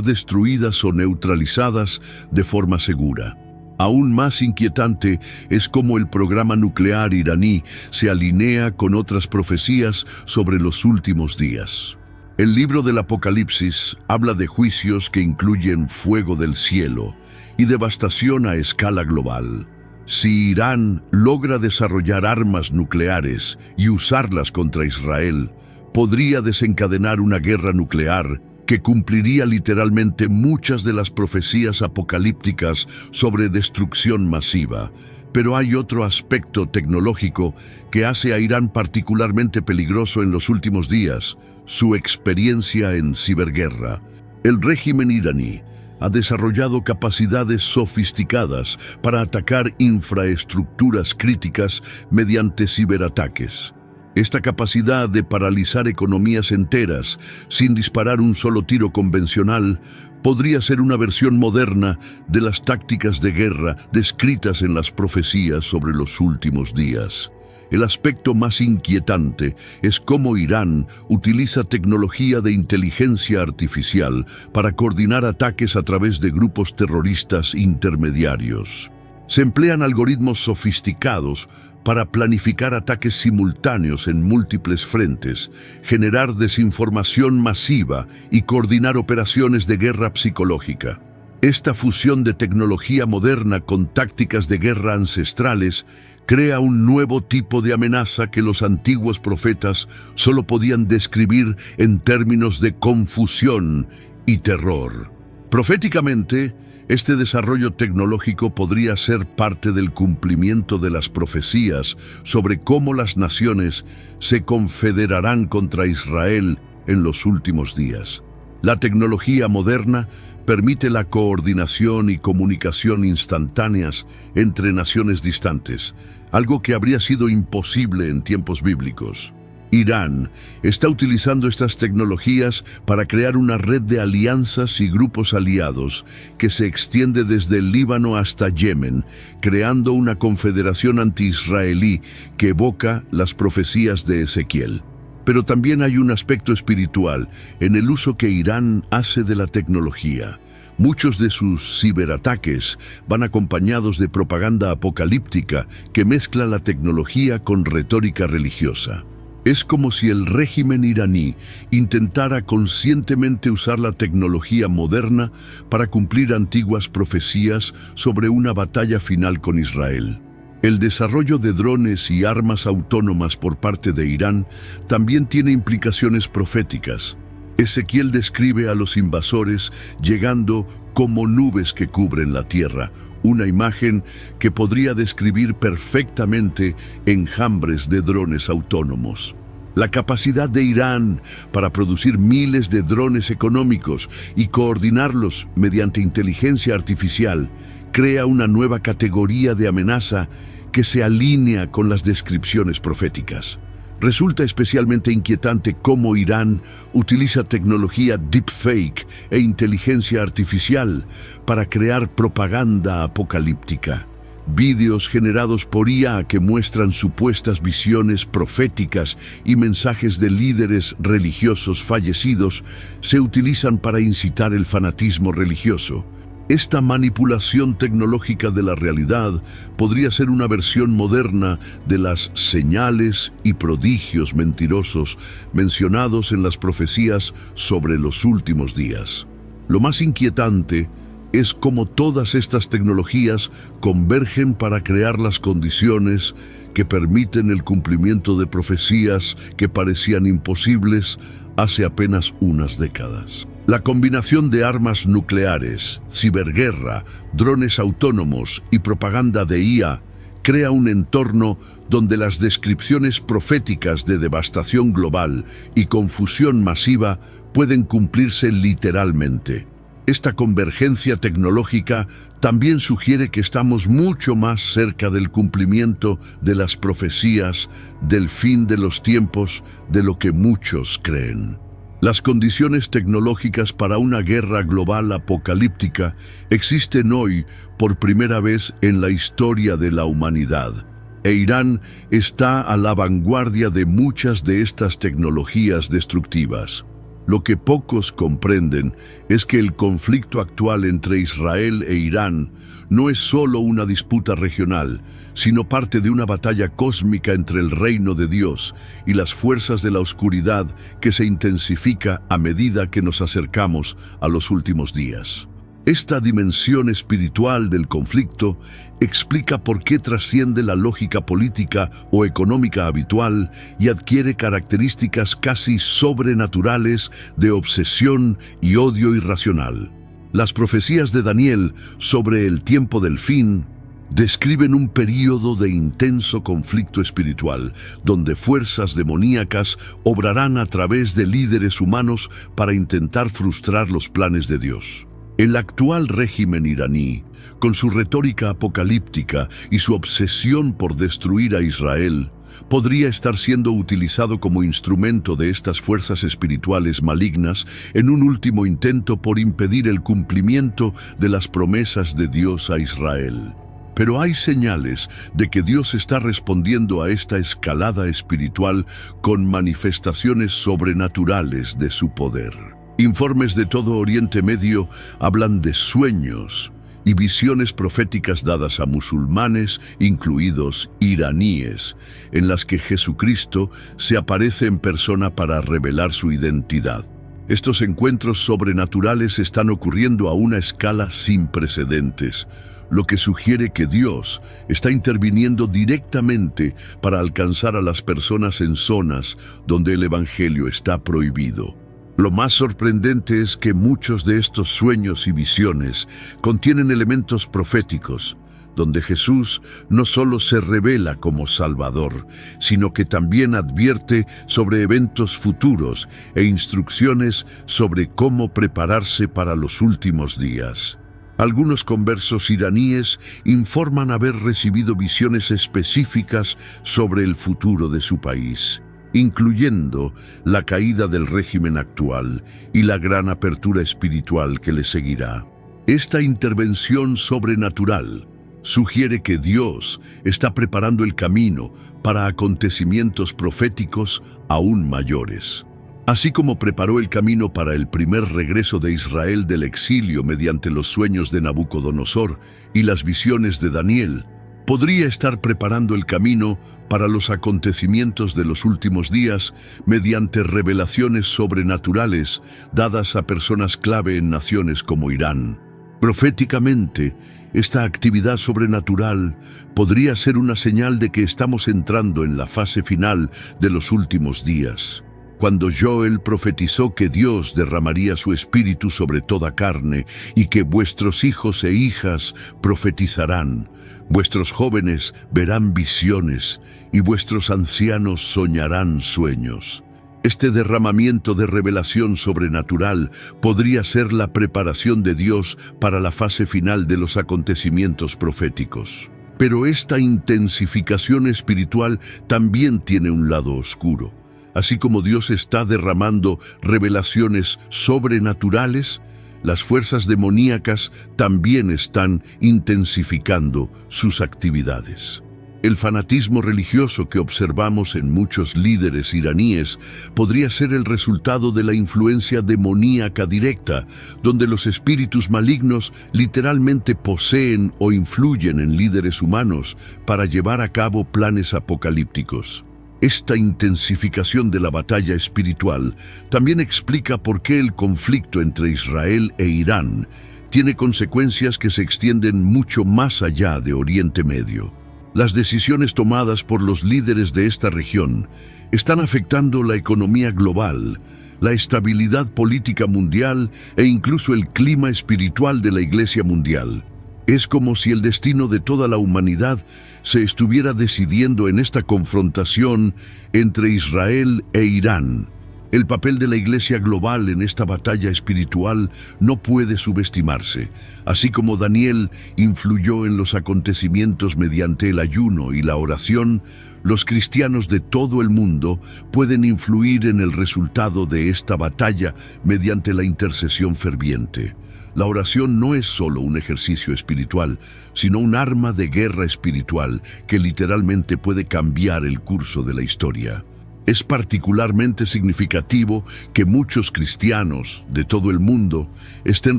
destruidas o neutralizadas de forma segura. Aún más inquietante es cómo el programa nuclear iraní se alinea con otras profecías sobre los últimos días. El libro del Apocalipsis habla de juicios que incluyen fuego del cielo y devastación a escala global. Si Irán logra desarrollar armas nucleares y usarlas contra Israel, podría desencadenar una guerra nuclear que cumpliría literalmente muchas de las profecías apocalípticas sobre destrucción masiva. Pero hay otro aspecto tecnológico que hace a Irán particularmente peligroso en los últimos días: su experiencia en ciberguerra. El régimen iraní ha desarrollado capacidades sofisticadas para atacar infraestructuras críticas mediante ciberataques. Esta capacidad de paralizar economías enteras sin disparar un solo tiro convencional podría ser una versión moderna de las tácticas de guerra descritas en las profecías sobre los últimos días. El aspecto más inquietante es cómo Irán utiliza tecnología de inteligencia artificial para coordinar ataques a través de grupos terroristas intermediarios. Se emplean algoritmos sofisticados para planificar ataques simultáneos en múltiples frentes, generar desinformación masiva y coordinar operaciones de guerra psicológica. Esta fusión de tecnología moderna con tácticas de guerra ancestrales crea un nuevo tipo de amenaza que los antiguos profetas solo podían describir en términos de confusión y terror. Proféticamente, este desarrollo tecnológico podría ser parte del cumplimiento de las profecías sobre cómo las naciones se confederarán contra Israel en los últimos días. La tecnología moderna permite la coordinación y comunicación instantáneas entre naciones distantes, algo que habría sido imposible en tiempos bíblicos. Irán está utilizando estas tecnologías para crear una red de alianzas y grupos aliados que se extiende desde el Líbano hasta Yemen, creando una confederación anti-israelí que evoca las profecías de Ezequiel. Pero también hay un aspecto espiritual en el uso que Irán hace de la tecnología. Muchos de sus ciberataques van acompañados de propaganda apocalíptica que mezcla la tecnología con retórica religiosa. Es como si el régimen iraní intentara conscientemente usar la tecnología moderna para cumplir antiguas profecías sobre una batalla final con Israel. El desarrollo de drones y armas autónomas por parte de Irán también tiene implicaciones proféticas. Ezequiel describe a los invasores llegando como nubes que cubren la tierra, una imagen que podría describir perfectamente enjambres de drones autónomos. La capacidad de Irán para producir miles de drones económicos y coordinarlos mediante inteligencia artificial crea una nueva categoría de amenaza que se alinea con las descripciones proféticas. Resulta especialmente inquietante cómo Irán utiliza tecnología deepfake e inteligencia artificial para crear propaganda apocalíptica. Vídeos generados por IA que muestran supuestas visiones proféticas y mensajes de líderes religiosos fallecidos se utilizan para incitar el fanatismo religioso. Esta manipulación tecnológica de la realidad podría ser una versión moderna de las señales y prodigios mentirosos mencionados en las profecías sobre los últimos días. Lo más inquietante es cómo todas estas tecnologías convergen para crear las condiciones que permiten el cumplimiento de profecías que parecían imposibles hace apenas unas décadas. La combinación de armas nucleares, ciberguerra, drones autónomos y propaganda de IA crea un entorno donde las descripciones proféticas de devastación global y confusión masiva pueden cumplirse literalmente. Esta convergencia tecnológica también sugiere que estamos mucho más cerca del cumplimiento de las profecías del fin de los tiempos de lo que muchos creen. Las condiciones tecnológicas para una guerra global apocalíptica existen hoy por primera vez en la historia de la humanidad, e Irán está a la vanguardia de muchas de estas tecnologías destructivas. Lo que pocos comprenden es que el conflicto actual entre Israel e Irán no es solo una disputa regional, sino parte de una batalla cósmica entre el reino de Dios y las fuerzas de la oscuridad que se intensifica a medida que nos acercamos a los últimos días. Esta dimensión espiritual del conflicto explica por qué trasciende la lógica política o económica habitual y adquiere características casi sobrenaturales de obsesión y odio irracional. Las profecías de Daniel sobre el tiempo del fin describen un período de intenso conflicto espiritual, donde fuerzas demoníacas obrarán a través de líderes humanos para intentar frustrar los planes de Dios. El actual régimen iraní, con su retórica apocalíptica y su obsesión por destruir a Israel, podría estar siendo utilizado como instrumento de estas fuerzas espirituales malignas en un último intento por impedir el cumplimiento de las promesas de Dios a Israel. Pero hay señales de que Dios está respondiendo a esta escalada espiritual con manifestaciones sobrenaturales de su poder. Informes de todo Oriente Medio hablan de sueños y visiones proféticas dadas a musulmanes, incluidos iraníes, en las que Jesucristo se aparece en persona para revelar su identidad. Estos encuentros sobrenaturales están ocurriendo a una escala sin precedentes, lo que sugiere que Dios está interviniendo directamente para alcanzar a las personas en zonas donde el Evangelio está prohibido. Lo más sorprendente es que muchos de estos sueños y visiones contienen elementos proféticos, donde Jesús no solo se revela como Salvador, sino que también advierte sobre eventos futuros e instrucciones sobre cómo prepararse para los últimos días. Algunos conversos iraníes informan haber recibido visiones específicas sobre el futuro de su país, incluyendo la caída del régimen actual y la gran apertura espiritual que le seguirá. Esta intervención sobrenatural sugiere que Dios está preparando el camino para acontecimientos proféticos aún mayores. Así como preparó el camino para el primer regreso de Israel del exilio mediante los sueños de Nabucodonosor y las visiones de Daniel, podría estar preparando el camino para los acontecimientos de los últimos días mediante revelaciones sobrenaturales dadas a personas clave en naciones como Irán. Proféticamente, esta actividad sobrenatural podría ser una señal de que estamos entrando en la fase final de los últimos días. Cuando Joel profetizó que Dios derramaría su espíritu sobre toda carne y que vuestros hijos e hijas profetizarán, vuestros jóvenes verán visiones y vuestros ancianos soñarán sueños. Este derramamiento de revelación sobrenatural podría ser la preparación de Dios para la fase final de los acontecimientos proféticos. Pero esta intensificación espiritual también tiene un lado oscuro. Así como Dios está derramando revelaciones sobrenaturales, las fuerzas demoníacas también están intensificando sus actividades. El fanatismo religioso que observamos en muchos líderes iraníes podría ser el resultado de la influencia demoníaca directa, donde los espíritus malignos literalmente poseen o influyen en líderes humanos para llevar a cabo planes apocalípticos. Esta intensificación de la batalla espiritual también explica por qué el conflicto entre Israel e Irán tiene consecuencias que se extienden mucho más allá de Oriente Medio. Las decisiones tomadas por los líderes de esta región están afectando la economía global, la estabilidad política mundial e incluso el clima espiritual de la Iglesia mundial. Es como si el destino de toda la humanidad se estuviera decidiendo en esta confrontación entre Israel e Irán. El papel de la Iglesia global en esta batalla espiritual no puede subestimarse. Así como Daniel influyó en los acontecimientos mediante el ayuno y la oración, los cristianos de todo el mundo pueden influir en el resultado de esta batalla mediante la intercesión ferviente. La oración no es solo un ejercicio espiritual, sino un arma de guerra espiritual que literalmente puede cambiar el curso de la historia. Es particularmente significativo que muchos cristianos de todo el mundo estén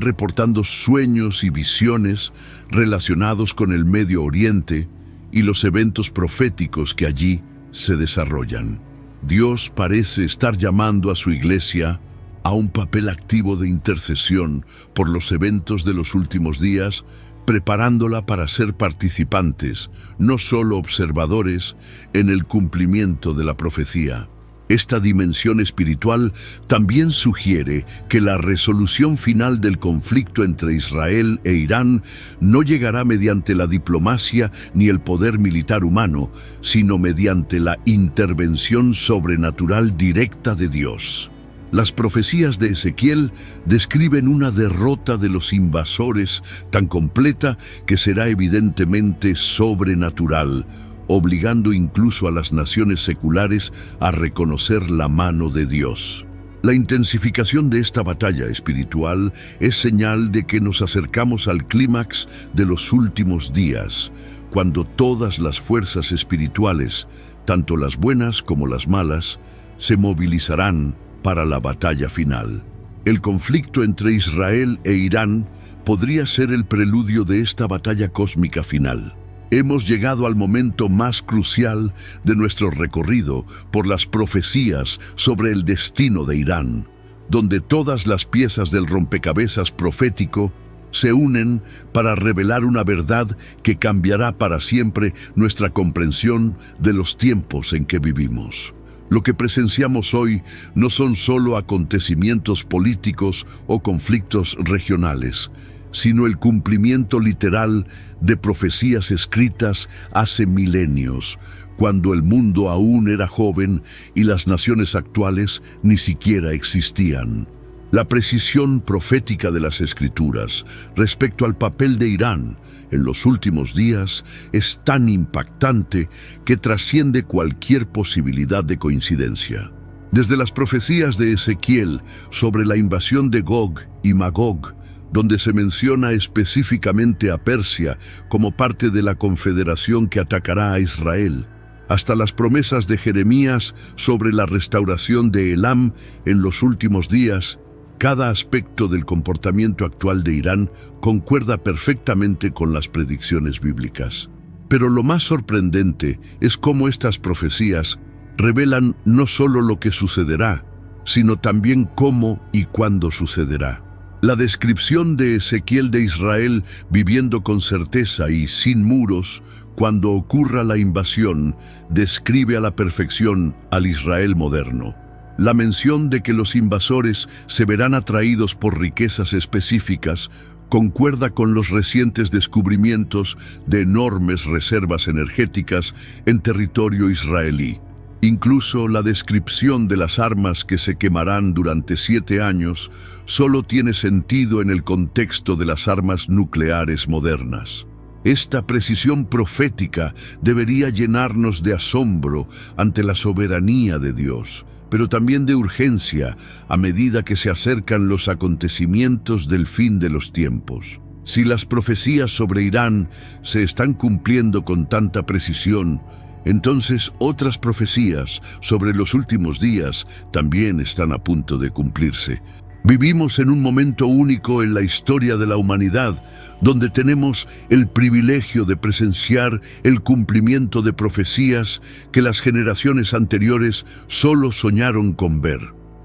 reportando sueños y visiones relacionados con el Medio Oriente y los eventos proféticos que allí se desarrollan. Dios parece estar llamando a su iglesia a un papel activo de intercesión por los eventos de los últimos días, preparándola para ser participantes, no solo observadores, en el cumplimiento de la profecía. Esta dimensión espiritual también sugiere que la resolución final del conflicto entre Israel e Irán no llegará mediante la diplomacia ni el poder militar humano, sino mediante la intervención sobrenatural directa de Dios. Las profecías de Ezequiel describen una derrota de los invasores tan completa que será evidentemente sobrenatural, obligando incluso a las naciones seculares a reconocer la mano de Dios. La intensificación de esta batalla espiritual es señal de que nos acercamos al clímax de los últimos días, cuando todas las fuerzas espirituales, tanto las buenas como las malas, se movilizarán para la batalla final. El conflicto entre Israel e Irán podría ser el preludio de esta batalla cósmica final. Hemos llegado al momento más crucial de nuestro recorrido por las profecías sobre el destino de Irán. donde todas las piezas del rompecabezas profético se unen para revelar una verdad que cambiará para siempre nuestra comprensión de los tiempos en que vivimos. Lo que presenciamos hoy no son solo acontecimientos políticos o conflictos regionales, sino el cumplimiento literal de profecías escritas hace milenios, cuando el mundo aún era joven y las naciones actuales ni siquiera existían. La precisión profética de las Escrituras respecto al papel de Irán en los últimos días es tan impactante que trasciende cualquier posibilidad de coincidencia. Desde las profecías de Ezequiel sobre la invasión de Gog y Magog, donde se menciona específicamente a Persia como parte de la confederación que atacará a Israel, hasta las promesas de Jeremías sobre la restauración de Elam en los últimos días, cada aspecto del comportamiento actual de Irán concuerda perfectamente con las predicciones bíblicas. Pero lo más sorprendente es cómo estas profecías revelan no solo lo que sucederá, sino también cómo y cuándo sucederá. La descripción de Ezequiel de Israel viviendo con certeza y sin muros cuando ocurra la invasión describe a la perfección al Israel moderno. La mención de que los invasores se verán atraídos por riquezas específicas concuerda con los recientes descubrimientos de enormes reservas energéticas en territorio israelí. Incluso la descripción de las armas que se quemarán durante 7 años solo tiene sentido en el contexto de las armas nucleares modernas. Esta precisión profética debería llenarnos de asombro ante la soberanía de Dios, pero también de urgencia a medida que se acercan los acontecimientos del fin de los tiempos. Si las profecías sobre Irán se están cumpliendo con tanta precisión, entonces otras profecías sobre los últimos días también están a punto de cumplirse. Vivimos en un momento único en la historia de la humanidad, donde tenemos el privilegio de presenciar el cumplimiento de profecías que las generaciones anteriores solo soñaron con ver.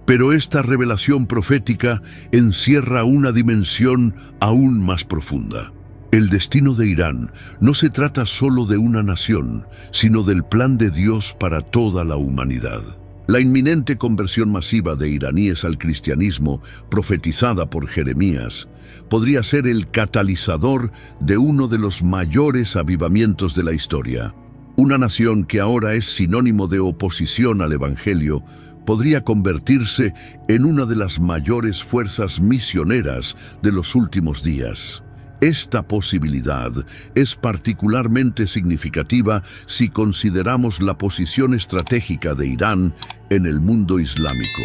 Pero esta revelación profética encierra una dimensión aún más profunda. El destino de Irán no se trata solo de una nación, sino del plan de Dios para toda la humanidad. La inminente conversión masiva de iraníes al cristianismo, profetizada por Jeremías, podría ser el catalizador de uno de los mayores avivamientos de la historia. Una nación que ahora es sinónimo de oposición al Evangelio podría convertirse en una de las mayores fuerzas misioneras de los últimos días. Esta posibilidad es particularmente significativa si consideramos la posición estratégica de Irán en el mundo islámico.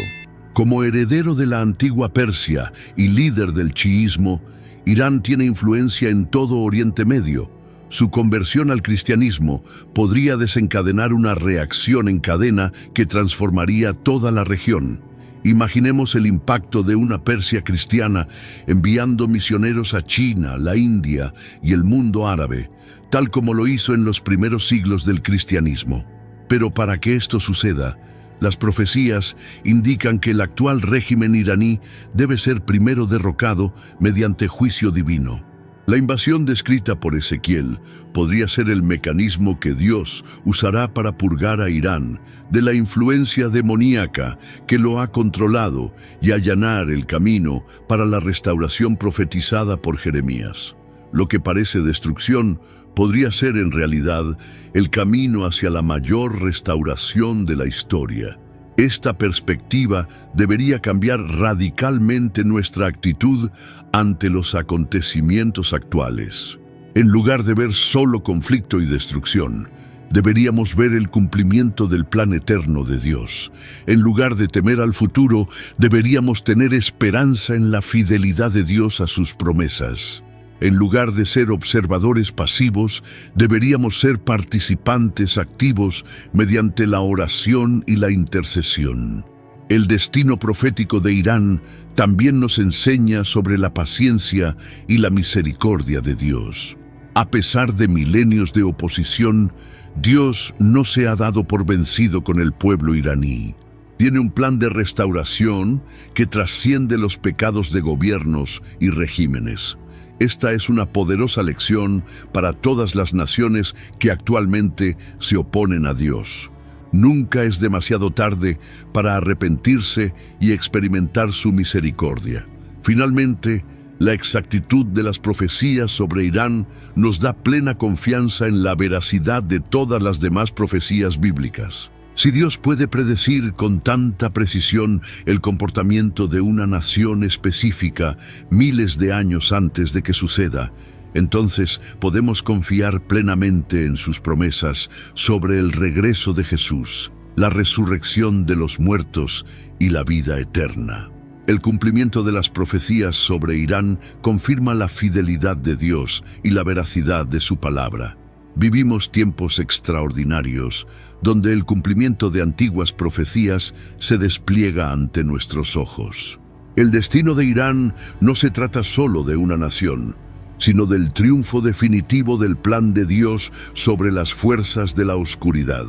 Como heredero de la antigua Persia y líder del chiismo, Irán tiene influencia en todo Oriente Medio. Su conversión al cristianismo podría desencadenar una reacción en cadena que transformaría toda la región. Imaginemos el impacto de una Persia cristiana enviando misioneros a China, la India y el mundo árabe, tal como lo hizo en los primeros siglos del cristianismo. Pero para que esto suceda, las profecías indican que el actual régimen iraní debe ser primero derrocado mediante juicio divino. La invasión descrita por Ezequiel podría ser el mecanismo que Dios usará para purgar a Irán de la influencia demoníaca que lo ha controlado y allanar el camino para la restauración profetizada por Jeremías. Lo que parece destrucción podría ser en realidad el camino hacia la mayor restauración de la historia. Esta perspectiva debería cambiar radicalmente nuestra actitud ante los acontecimientos actuales. En lugar de ver solo conflicto y destrucción, deberíamos ver el cumplimiento del plan eterno de Dios. En lugar de temer al futuro, deberíamos tener esperanza en la fidelidad de Dios a sus promesas. En lugar de ser observadores pasivos, deberíamos ser participantes activos mediante la oración y la intercesión. El destino profético de Irán también nos enseña sobre la paciencia y la misericordia de Dios. A pesar de milenios de oposición, Dios no se ha dado por vencido con el pueblo iraní. Tiene un plan de restauración que trasciende los pecados de gobiernos y regímenes. Esta es una poderosa lección para todas las naciones que actualmente se oponen a Dios. Nunca es demasiado tarde para arrepentirse y experimentar su misericordia. Finalmente, la exactitud de las profecías sobre Irán nos da plena confianza en la veracidad de todas las demás profecías bíblicas. Si Dios puede predecir con tanta precisión el comportamiento de una nación específica miles de años antes de que suceda, entonces podemos confiar plenamente en sus promesas sobre el regreso de Jesús, la resurrección de los muertos y la vida eterna. El cumplimiento de las profecías sobre Irán confirma la fidelidad de Dios y la veracidad de su palabra. Vivimos tiempos extraordinarios, donde el cumplimiento de antiguas profecías se despliega ante nuestros ojos. El destino de Irán no se trata solo de una nación, sino del triunfo definitivo del plan de Dios sobre las fuerzas de la oscuridad.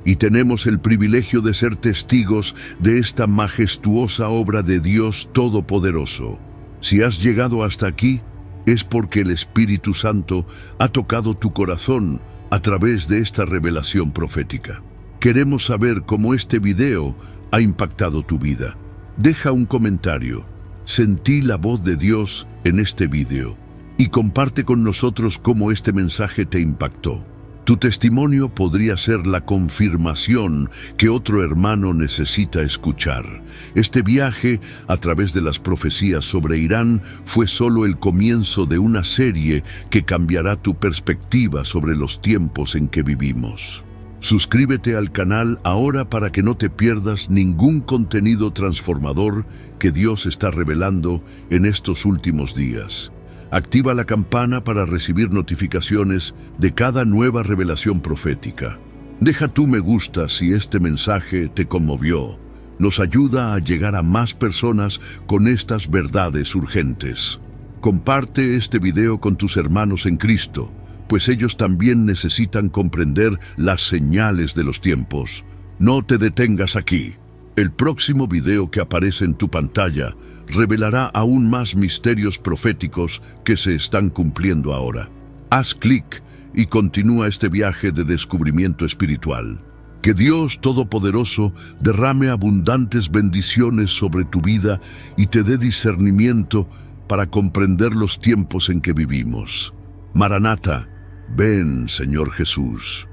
Y tenemos el privilegio de ser testigos de esta majestuosa obra de Dios Todopoderoso. Si has llegado hasta aquí, es porque el Espíritu Santo ha tocado tu corazón a través de esta revelación profética. Queremos saber cómo este video ha impactado tu vida. Deja un comentario. Sentí la voz de Dios en este video. Y comparte con nosotros cómo este mensaje te impactó. Tu testimonio podría ser la confirmación que otro hermano necesita escuchar. Este viaje a través de las profecías sobre Irán fue solo el comienzo de una serie que cambiará tu perspectiva sobre los tiempos en que vivimos. Suscríbete al canal ahora para que no te pierdas ningún contenido transformador que Dios está revelando en estos últimos días. Activa la campana para recibir notificaciones de cada nueva revelación profética. Deja tu me gusta si este mensaje te conmovió. Nos ayuda a llegar a más personas con estas verdades urgentes. Comparte este video con tus hermanos en Cristo, pues ellos también necesitan comprender las señales de los tiempos. No te detengas aquí. El próximo video que aparece en tu pantalla revelará aún más misterios proféticos que se están cumpliendo ahora. Haz clic y continúa este viaje de descubrimiento espiritual. Que Dios Todopoderoso derrame abundantes bendiciones sobre tu vida y te dé discernimiento para comprender los tiempos en que vivimos. Maranata, ven, Señor Jesús.